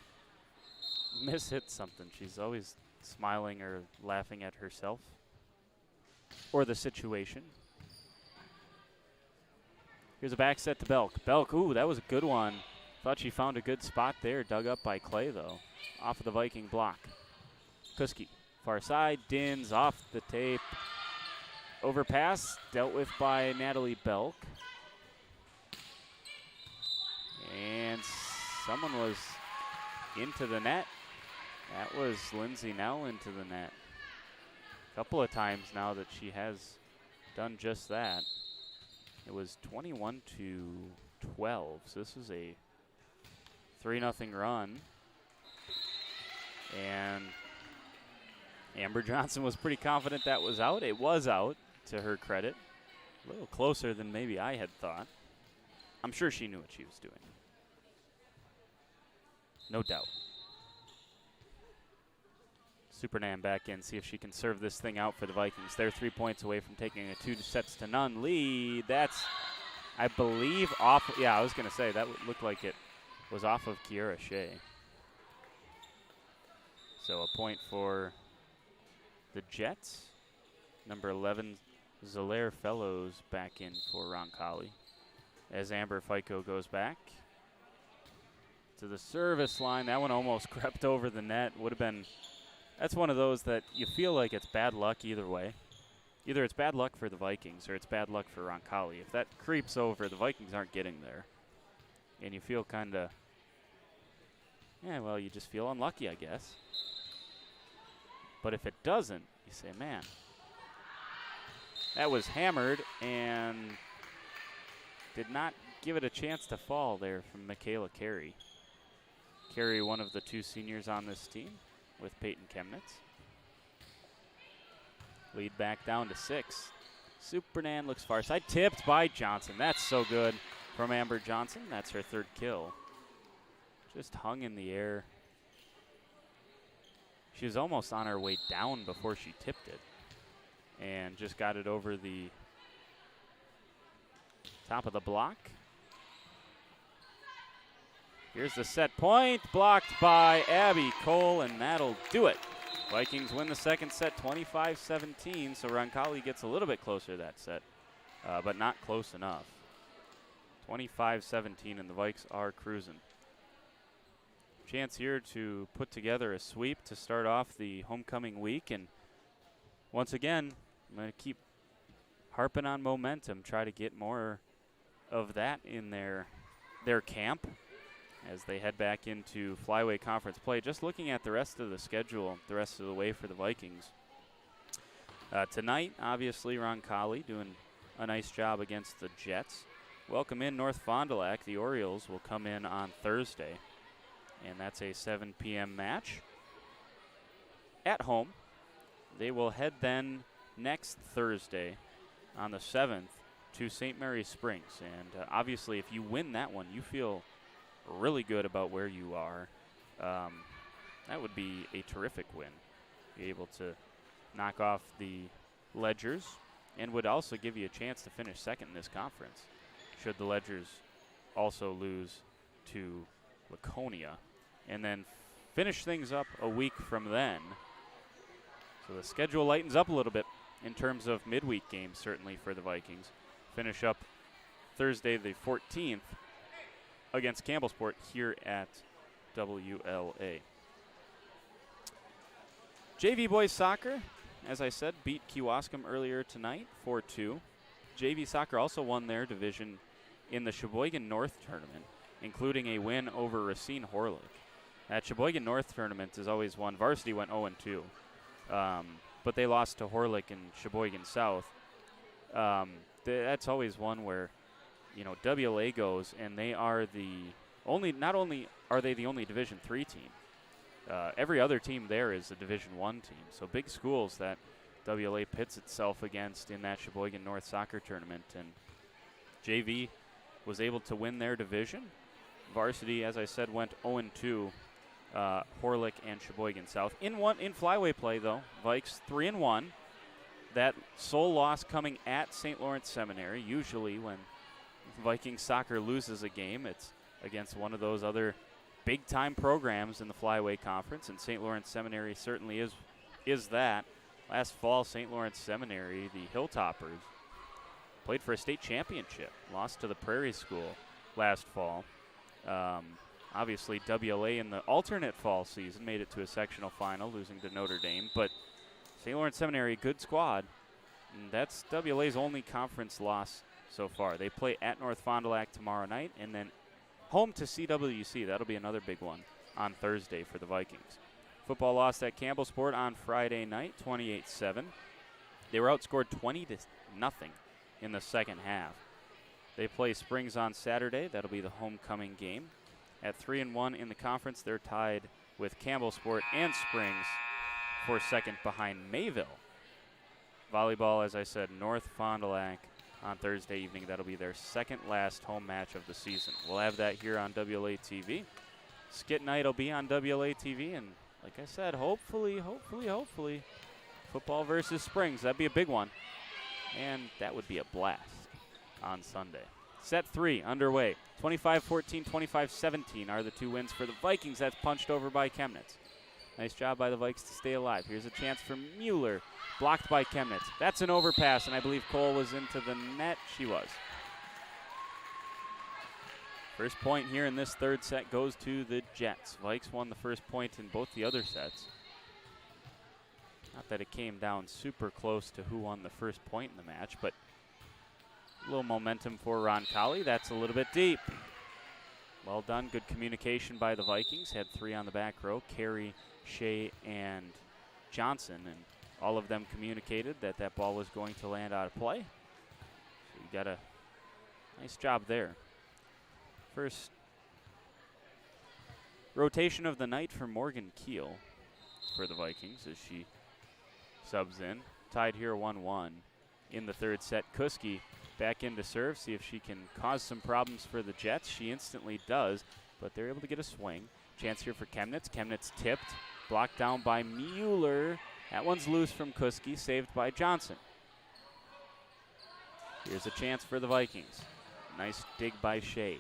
Speaker 1: mishits something, she's always smiling or laughing at herself or the situation. Here's a back set to Belk. Belk, ooh, that was a good one. Thought she found a good spot there, dug up by Clay, though. Off of the Viking block. Kuski, far side, Dins off the tape. Overpass, dealt with by Natalie Belk. And someone was into the net. That was Lindsay Nell into the net. A couple of times now that she has done just that. It was 21-12, so this was a 3-0 run. And Amber Johnson was pretty confident that was out. It was out, to her credit. A little closer than maybe I had thought. I'm sure she knew what she was doing. No doubt. Supernan back in, see if she can serve this thing out for the Vikings. They're 3 points away from taking a 2-0 lead. That's, I believe, off. Yeah, I was going to say, that looked like it was off of Kiera Shea. So a point for the Jets. Number 11, Zolaire Fellows back in for Roncalli. As Amber Fico goes back to the service line. That one almost crept over the net. Would have been, that's one of those that you feel like it's bad luck either way. Either it's bad luck for the Vikings or it's bad luck for Roncalli. If that creeps over, the Vikings aren't getting there. And you feel kind of, yeah, well, you just feel unlucky, I guess. But if it doesn't, you say, man, that was hammered and did not give it a chance to fall there from Michaela Carey. Carey, one of the 2 seniors on this team with Peyton Chemnitz. Lead back down to 6. Supernan looks far side, tipped by Johnson. That's so good from Amber Johnson. That's her 3rd kill. Just hung in the air. She was almost on her way down before she tipped it. And just got it over the top of the block. Here's the set point, blocked by Abby Cole, and that'll do it. Vikings win the second set 25-17, so Roncalli gets a little bit closer to that set, but not close enough. 25-17, and the Vikes are cruising. chance here to put together a sweep to start off the homecoming week. And once again, I'm going to keep harping on momentum, try to get more of that in their camp as they head back into Flyweight Conference play. Just looking at the rest of the schedule, the rest of the way for the Vikings. Tonight, obviously, Roncalli doing a nice job against the Jets. Welcome in North Fond du Lac. The Orioles will come in on Thursday, and that's a 7 p.m. match at home. They will head then next Thursday on the 7th to St. Mary's Springs. And obviously, if you win that one, you feel really good about where you are. That would be a terrific win. Be able to knock off the Ledgers and would also give you a chance to finish second in this conference should the Ledgers also lose to Laconia, and then finish things up a week from then. So the schedule lightens up a little bit in terms of midweek games, certainly for the Vikings. Finish up Thursday the 14th against Campbellsport here at WLA. JV boys soccer, as I said, beat Kewaskum earlier tonight 4-2. JV soccer also won their division in the Sheboygan North tournament, including a win over Racine Horlick. That Sheboygan North tournament is always one. Varsity went 0-2, but they lost to Horlick and Sheboygan South. That's always one where, you know, WLA goes and they are not only are they the only Division III team, every other team there is a Division I team. So big schools that WLA pits itself against in that Sheboygan North soccer tournament. And JV was able to win their division. Varsity, as I said, went 0-2, Horlick and Sheboygan South. In flyway play, though, Vikes 3-1. That sole loss coming at St. Lawrence Seminary. Usually when Viking soccer loses a game, it's against one of those other big-time programs in the Flyway Conference, and St. Lawrence Seminary certainly is that. Last fall, St. Lawrence Seminary, the Hilltoppers, played for a state championship, lost to the Prairie School last fall. Obviously, WLA in the alternate fall season made it to a sectional final, losing to Notre Dame, but St. Lawrence Seminary, good squad, and that's WLA's only conference loss so far. They play at North Fond du Lac tomorrow night, and then home to CWC. That'll be another big one on Thursday for the Vikings. Football lost at Campbellsport on Friday night, 28-7. They were outscored 20-0 in the second half. They play Springs on Saturday. That'll be the homecoming game. At 3-1 in the conference, they're tied with Campbellsport and Springs for second behind Mayville. Volleyball, as I said, North Fond du Lac on Thursday evening. That'll be their second last home match of the season. We'll have that here on WLA TV. Skit night will be on WLA TV, and like I said, hopefully, football versus Springs. That'd be a big one, and that would be a blast on Sunday. Set 3 underway. 25-14, 25-17 are the two wins for the Vikings. That's punched over by Chemnitz. Nice job by the Vikes to stay alive. Here's a chance for Mueller. Blocked by Chemnitz. That's an overpass, and I believe Cole was into the net. She was. First point here in this third set goes to the Jets. Vikes won the first point in both the other sets. Not that it came down super close to who won the first point in the match, but a little momentum for Roncalli. That's a little bit deep. Well done. Good communication by the Vikings. Had 3 on the back row. Carey, Shea, and Johnson. And all of them communicated that that ball was going to land out of play. So you got a nice job there. First rotation of the night for Morgan Keel for the Vikings as she subs in. Tied here 1-1 in the third set. Kuski back in to serve, see if she can cause some problems for the Jets. She instantly does, but they're able to get a swing. Chance here for Chemnitz. Chemnitz tipped, blocked down by Mueller. That one's loose from Kuski, saved by Johnson. Here's a chance for the Vikings. Nice dig by Shea.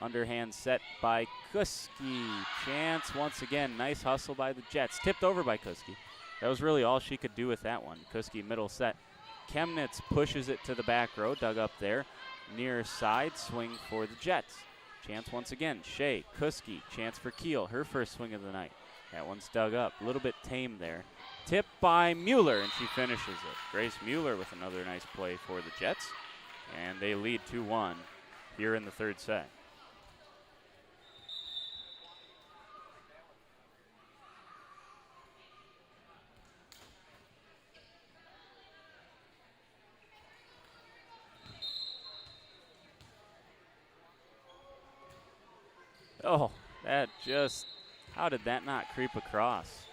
Speaker 1: Underhand set by Kuski. Chance once again. Nice hustle by the Jets. Tipped over by Kuski. That was really all she could do with that one. Kuski middle set. Chemnitz pushes it to the back row. Dug up there. Near side swing for the Jets. Chance once again. Shea, Kuski, chance for Keel. Her first swing of the night. That one's dug up. A little bit tame there. Tipped by Mueller, and she finishes it. Grace Mueller with another nice play for the Jets. And they lead 2-1 here in the third set. Oh, that just, how did that not creep across?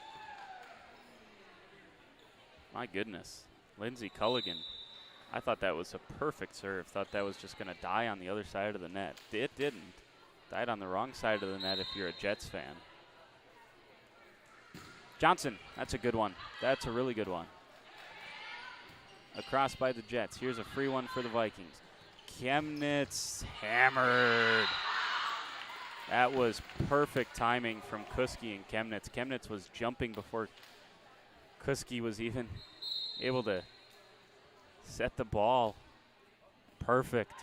Speaker 1: My goodness. Lindsay Culligan, I thought that was a perfect serve. Thought that was just going to die on the other side of the net. It didn't. Died on the wrong side of the net if you're a Jets fan. Johnson, that's a good one. That's a really good one. Across by the Jets. Here's a free one for the Vikings. Chemnitz hammered. That was perfect timing from Kuski and Chemnitz. Chemnitz was jumping before Kuski was even able to set the ball. Perfect.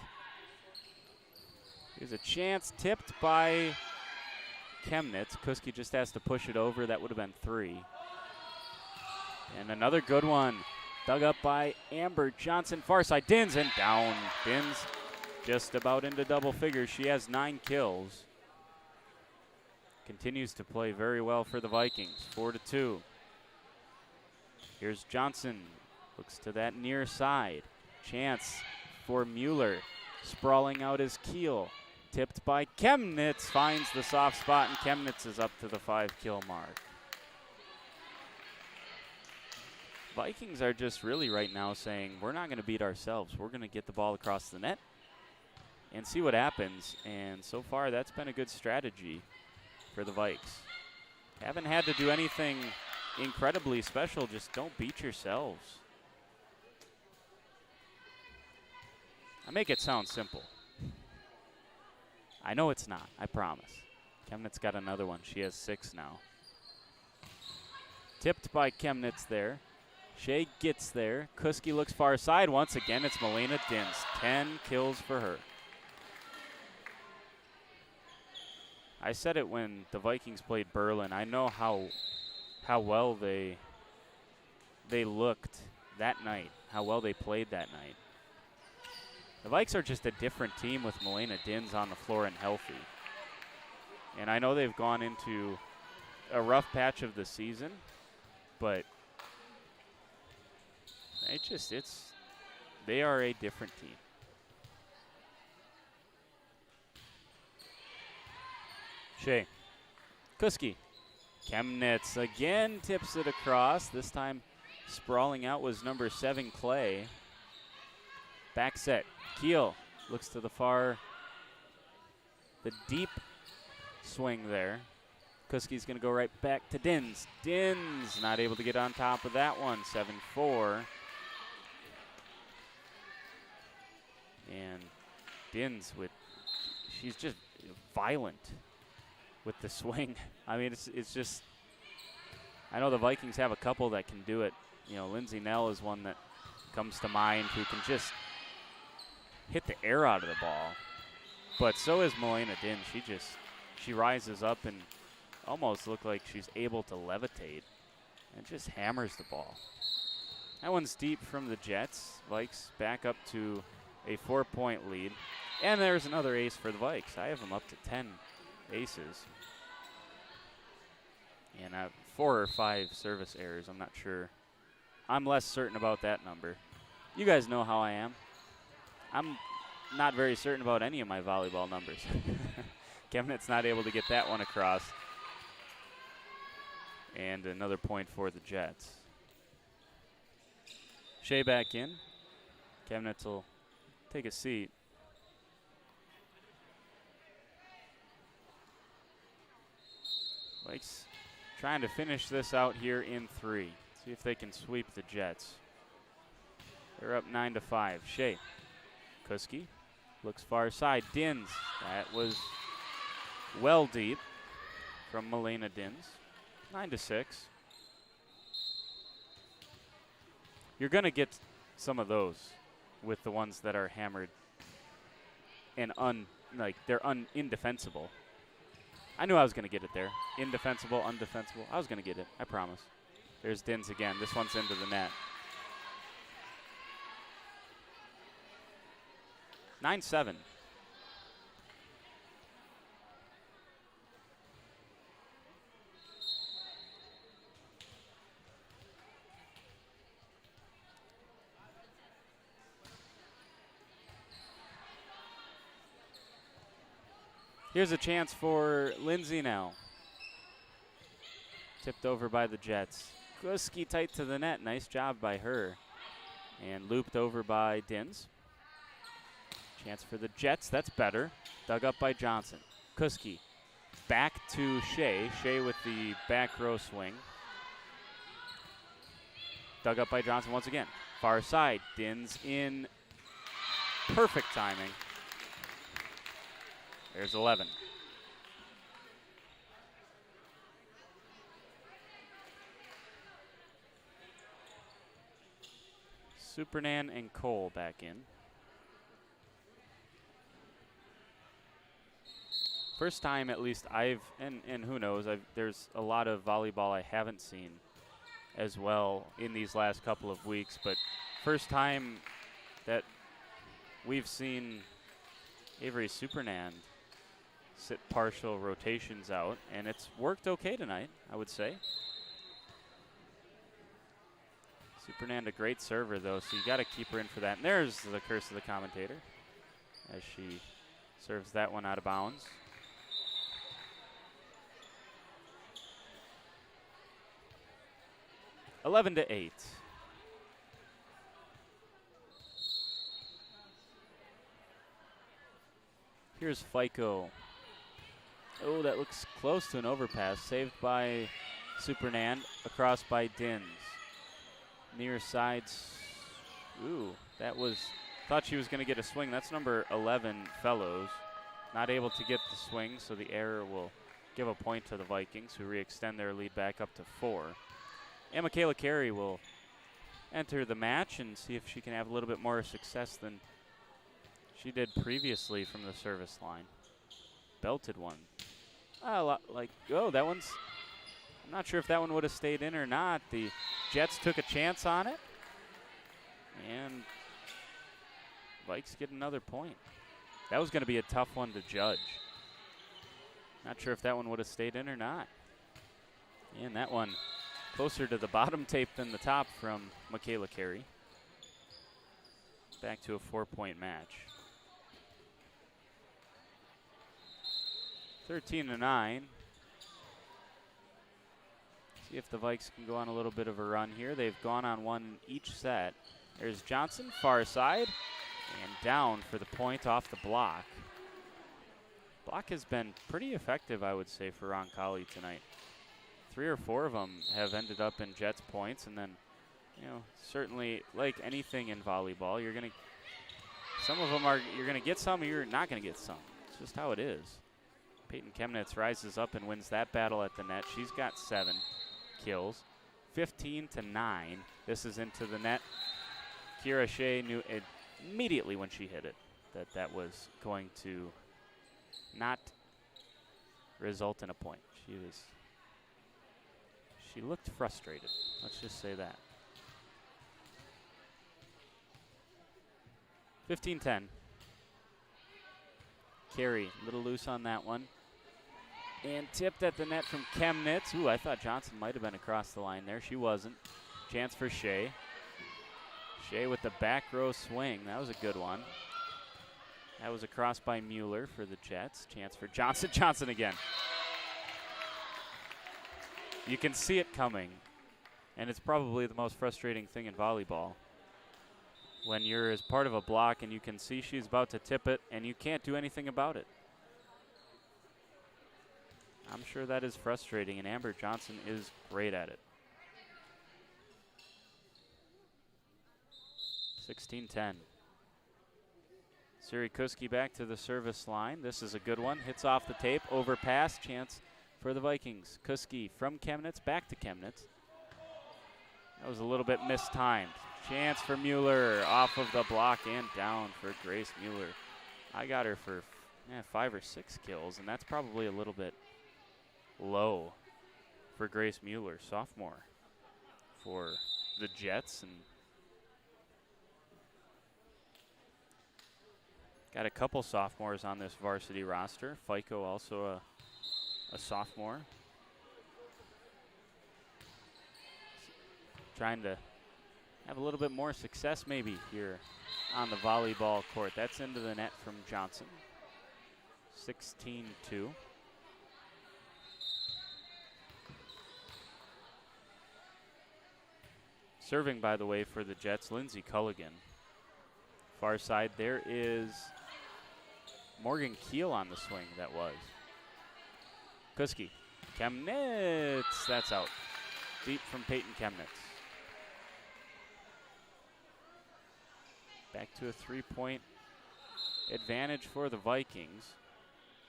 Speaker 1: Here's a chance tipped by Chemnitz. Kuski just has to push it over. That would have been 3. And another good one. Dug up by Amber Johnson. Far side. Dins and down. Dins just about into double figures. She has 9 kills. Continues to play very well for the Vikings. 4-2. Here's Johnson. Looks to that near side. Chance for Mueller. Sprawling out his Keel. Tipped by Chemnitz. Finds the soft spot, and Chemnitz is up to the 5-kill mark. Vikings are just really right now saying, we're not going to beat ourselves. We're going to get the ball across the net and see what happens. And so far, that's been a good strategy for the Vikes. Haven't had to do anything incredibly special. Just don't beat yourselves. I make it sound simple. I know it's not, I promise. Chemnitz got another one. She has 6 now. Tipped by Chemnitz there. Shea gets there. Kuski looks far side. Once again, it's Melina Dins. 10 kills for her. I said it when the Vikings played Berlin. I know how well they looked that night, how well they played that night. The Vikes are just a different team with Melina Dins on the floor and healthy. And I know they've gone into a rough patch of the season, but they are a different team. Shea. Kuski. Chemnitz again tips it across. This time sprawling out was number 7, Clay. Back set. Keel looks to the deep swing there. Kuski's going to go right back to Dins. Dins not able to get on top of that one. 7-4. And Dins she's just violent with the swing. I mean, it's just, I know the Vikings have a couple that can do it. You know, Lindsay Nell is one that comes to mind who can just hit the air out of the ball. But so is Melina Dins. She rises up and almost look like she's able to levitate and just hammers the ball. That one's deep from the Jets. Vikes back up to a 4-point lead. And there's another ace for the Vikes. I have them up to 10 aces. And 4 or 5 service errors. I'm not sure. I'm less certain about that number. You guys know how I am. I'm not very certain about any of my volleyball numbers. Chemnitz not able to get that one across. And another point for the Jets. Shea back in. Chemnitz will take a seat. Vikes trying to finish this out here in 3. See if they can sweep the Jets. They're up 9-5. Shea. Kuski looks far side. Dins. That was well deep from Melina Dins. 9-6. You're going to get some of those with the ones that are hammered and like they're indefensible. I knew I was going to get it there. Indefensible, undefensible. I was going to get it. I promise. There's Dins again. This one's into the net. 9-7. Here's a chance for Lindsay now. Tipped over by the Jets. Kuski tight to the net. Nice job by her. And looped over by Dins. Chance for the Jets. That's better. Dug up by Johnson. Kuski back to Shea. Shea with the back row swing. Dug up by Johnson once again. Far side. Dins in. Perfect timing. There's 11. Supernan and Cole back in. First time, at least and who knows, there's a lot of volleyball I haven't seen as well in these last couple of weeks, but first time that we've seen Avery Supernan sit partial rotations out, and it's worked okay tonight, I would say. Supernan, a great server, though, so you got to keep her in for that. And there's the curse of the commentator as she serves that one out of bounds. (11 to 8). Here's FICO. Oh, that looks close to an overpass. Saved by Supernan. Across by Dins. Near sides. Ooh, that was. Thought she was going to get a swing. That's number 11, Fellows. Not able to get the swing, so the error will give a point to the Vikings, who re-extend their lead back up to 4. And Michaela Carey will enter the match and see if she can have a little bit more success than she did previously from the service line. Belted one. Oh, that one's. I'm not sure if that one would have stayed in or not. The Jets took a chance on it. And Vikes get another point. That was going to be a tough one to judge. Not sure if that one would have stayed in or not. And that one closer to the bottom tape than the top from Michaela Carey. Back to a 4-point match. 13 to 9. See if the Vikes can go on a little bit of a run here. They've gone on one each set. There's Johnson, far side, and down for the point off the block. Block has been pretty effective, I would say, for Roncalli tonight. 3 or 4 of them have ended up in Jets points, and then, certainly like anything in volleyball, you're gonna get some, or you're not gonna get some. It's just how it is. Peyton Chemnitz rises up and wins that battle at the net. She's got 7 kills. 15 to 9. This is into the net. Kira Shea knew immediately when she hit it that was going to not result in a point. She looked frustrated. Let's just say that. 15-10. Carey, a little loose on that one. And tipped at the net from Chemnitz. Ooh, I thought Johnson might have been across the line there. She wasn't. Chance for Shea. Shea with the back row swing. That was a good one. That was across by Mueller for the Jets. Chance for Johnson. Johnson again. You can see it coming. And it's probably the most frustrating thing in volleyball. When you're as part of a block and you can see she's about to tip it and you can't do anything about it. I'm sure that is frustrating, and Amber Johnson is great at it. 16-10. Suri Kuski back to the service line. This is a good one. Hits off the tape. Overpass. Chance for the Vikings. Kuski from Chemnitz back to Chemnitz. That was a little bit mistimed. Chance for Mueller off of the block and down for Grace Mueller. I got her for 5 or 6 kills, and that's probably a little bit low for Grace Mueller, sophomore, for the Jets. And got a couple sophomores on this varsity roster. FICO also a sophomore. Trying to have a little bit more success maybe here on the volleyball court. That's into the net from Johnson. 16-2. Serving, by the way, for the Jets, Lindsey Culligan. Far side, there is Morgan Keel on the swing. That was Kuski. Chemnitz, that's out. Deep from Peyton Chemnitz. Back to a 3-point advantage for the Vikings,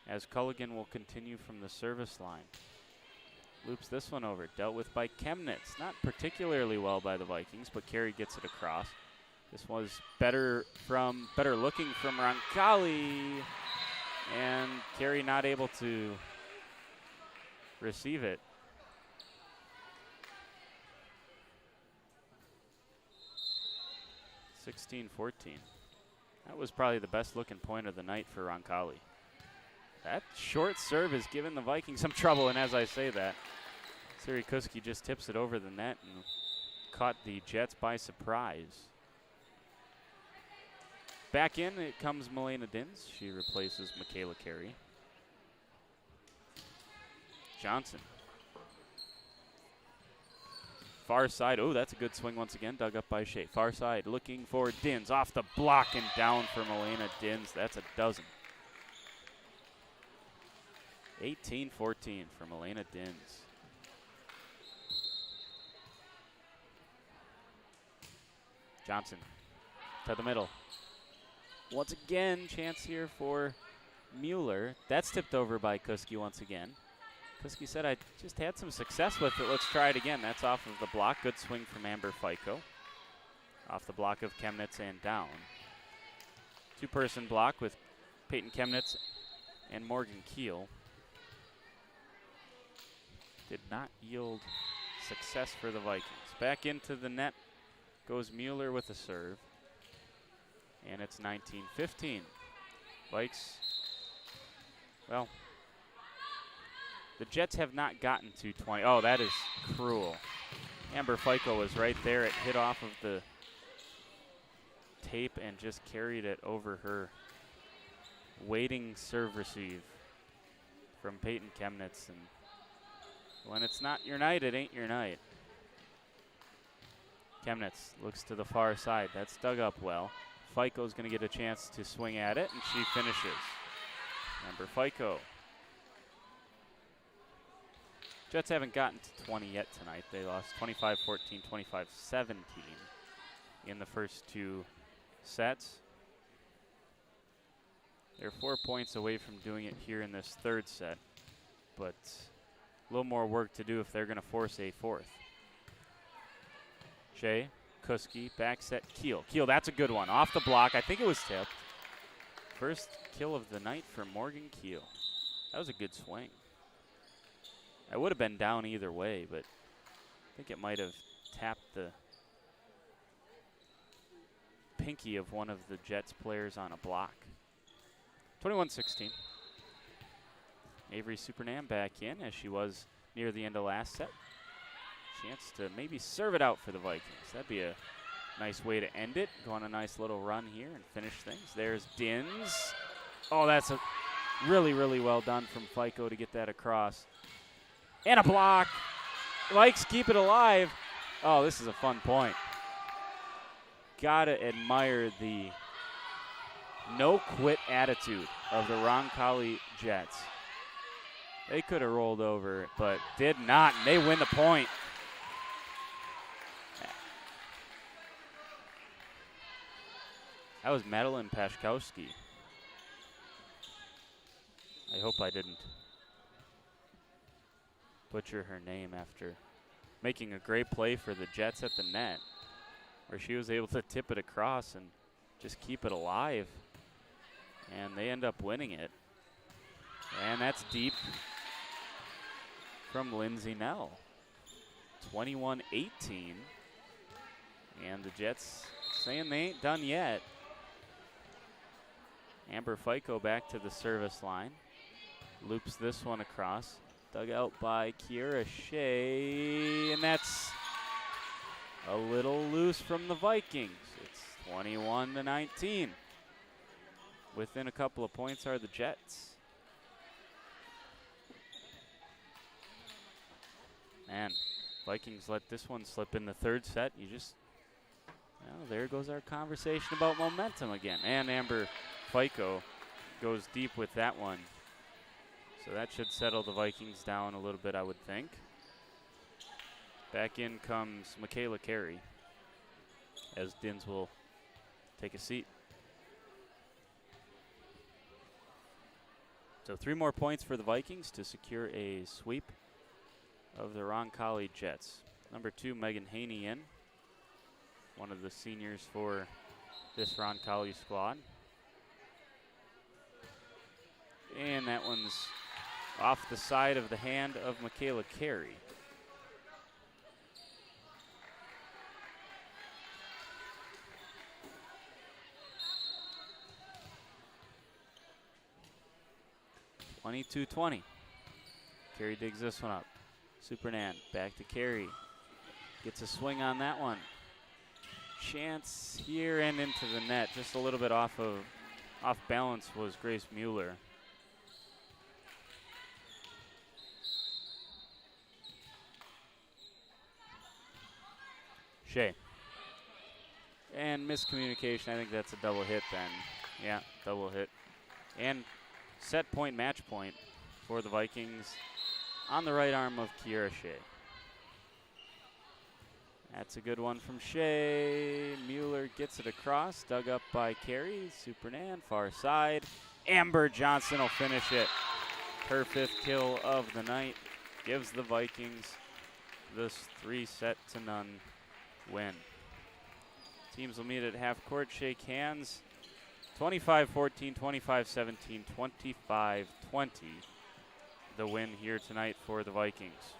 Speaker 1: as Culligan will continue from the service line. Loops this one over, dealt with by Chemnitz. Not particularly well by the Vikings, but Carey gets it across. This was better looking from Roncalli, and Carey not able to receive it. (16-14). That was probably the best looking point of the night for Roncalli. That short serve has given the Vikings some trouble, and as I say that, Siri Kuski just tips it over the net and caught the Jets by surprise. Back in, it comes Milena Dins. She replaces Michaela Carey. Johnson. Far side, oh, that's a good swing once again, dug up by Shea. Far side, looking for Dins, off the block and down for Milena Dins. That's a dozen. 18-14 for Milena Dins. Johnson to the middle. Once again, chance here for Mueller. That's tipped over by Kuski once again. Kuski said, I just had some success with it. Let's try it again. That's off of the block. Good swing from Amber FICO. Off the block of Chemnitz and down. Two-person block with Peyton Chemnitz and Morgan Keel. Did not yield success for the Vikings. Back into the net goes Mueller with a serve. And it's 19-15. Vikes, well, the Jets have not gotten to 20. Oh, that is cruel. Amber FICO was right there. It hit off of the tape and just carried it over her waiting serve receive from Peyton Chemnitz. And when it's not your night, it ain't your night. Chemnitz looks to the far side. That's dug up well. FICO's going to get a chance to swing at it, and she finishes. Amber FICO. Jets haven't gotten to 20 yet tonight. They lost 25-14, 25-17 in the first two sets. They're 4 points away from doing it here in this third set, but a little more work to do if they're going to force a fourth. Shea, Kuski, back set, Keel. Keel, that's a good one. Off the block. I think it was tipped. First kill of the night for Morgan Keel. That was a good swing. I would have been down either way, but I think it might have tapped the pinky of one of the Jets players on a block. 21-16. Avery Supernam back in, as she was near the end of last set. Chance to maybe serve it out for the Vikings. That'd be a nice way to end it. Go on a nice little run here and finish things. There's Dins. Oh, that's a really, really well done from FICO to get that across. And a block. Vikes keep it alive. Oh, this is a fun point. Gotta admire the no-quit attitude of the Roncalli Jets. They could have rolled over, but did not, and they win the point. That was Madeline Pashkowski. I hope I didn't butcher her name after making a great play for the Jets at the net, where she was able to tip it across and just keep it alive. And they end up winning it. And that's deep from Lindsay Nell. 21-18. And the Jets saying they ain't done yet. Amber Fico back to the service line. Loops this one across. Dug out by Kiera Shea. And that's a little loose from the Vikings. It's 21-19. Within a couple of points are the Jets. Man, Vikings let this one slip in the third set. Well, there goes our conversation about momentum again. And Amber Fico goes deep with that one. So that should settle the Vikings down a little bit, I would think. Back in comes Michaela Carey as Dins will take a seat. So 3 more points for the Vikings to secure a sweep of the Roncalli Jets. Number 2, Megan Haney in. One of the seniors for this Roncalli squad. And that one's off the side of the hand of Michaela Carey. (22-20). Carey digs this one up. Supernan back to Carey. Gets a swing on that one. Chance here and into the net. Just a little bit off balance was Grace Mueller. Shea. And miscommunication. I think that's a double hit then. Yeah, double hit. And set point, match point for the Vikings on the right arm of Kiera Shea. That's a good one from Shea. Mueller gets it across, dug up by Carey. Supernan, far side. Amber Johnson will finish it. Her 5th kill of the night gives the Vikings this 3-0 win. Teams will meet at half court, shake hands. 25-14, 25-17, 25-20. The win here tonight for the Vikings.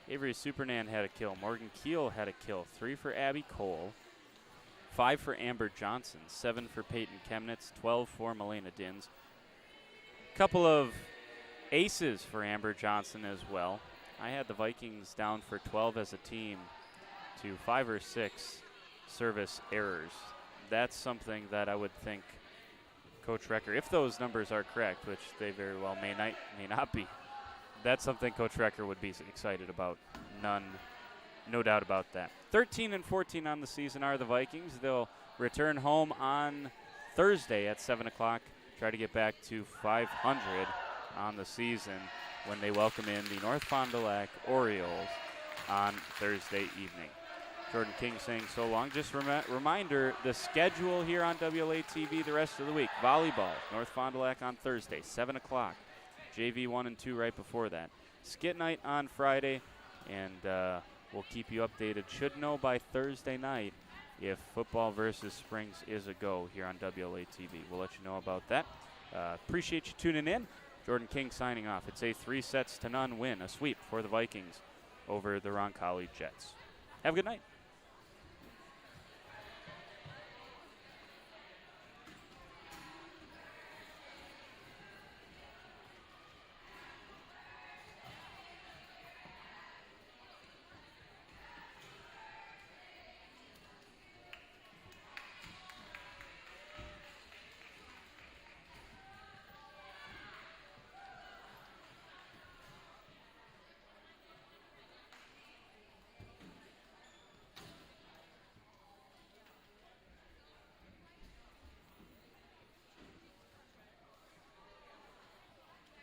Speaker 1: Avery Supernan had a kill. Morgan Keel had a kill. 3 for Abby Cole. 5 for Amber Johnson. 7 for Peyton Chemnitz. 12 for Milena Dins. Couple of aces for Amber Johnson as well. I had the Vikings down for 12 as a team to 5 or 6 service errors. That's something that I would think Coach Recker, if those numbers are correct, which they very well may not be, that's something Coach Recker would be excited about. No doubt about that. 13-14 on the season are the Vikings. They'll return home on Thursday at 7 o'clock. Try to get back to 500 on the season when they welcome in the North Fond du Lac Orioles on Thursday evening. Jordan King saying so long. Just reminder, the schedule here on WLA-TV the rest of the week. Volleyball, North Fond du Lac on Thursday, 7 o'clock. JV 1 and 2 right before that. Skit night on Friday, and we'll keep you updated. Should know by Thursday night if football versus Springs is a go here on WLA-TV. We'll let you know about that. Appreciate you tuning in. Jordan King signing off. It's a 3-0 win, a sweep for the Vikings over the Roncalli Jets. Have a good night.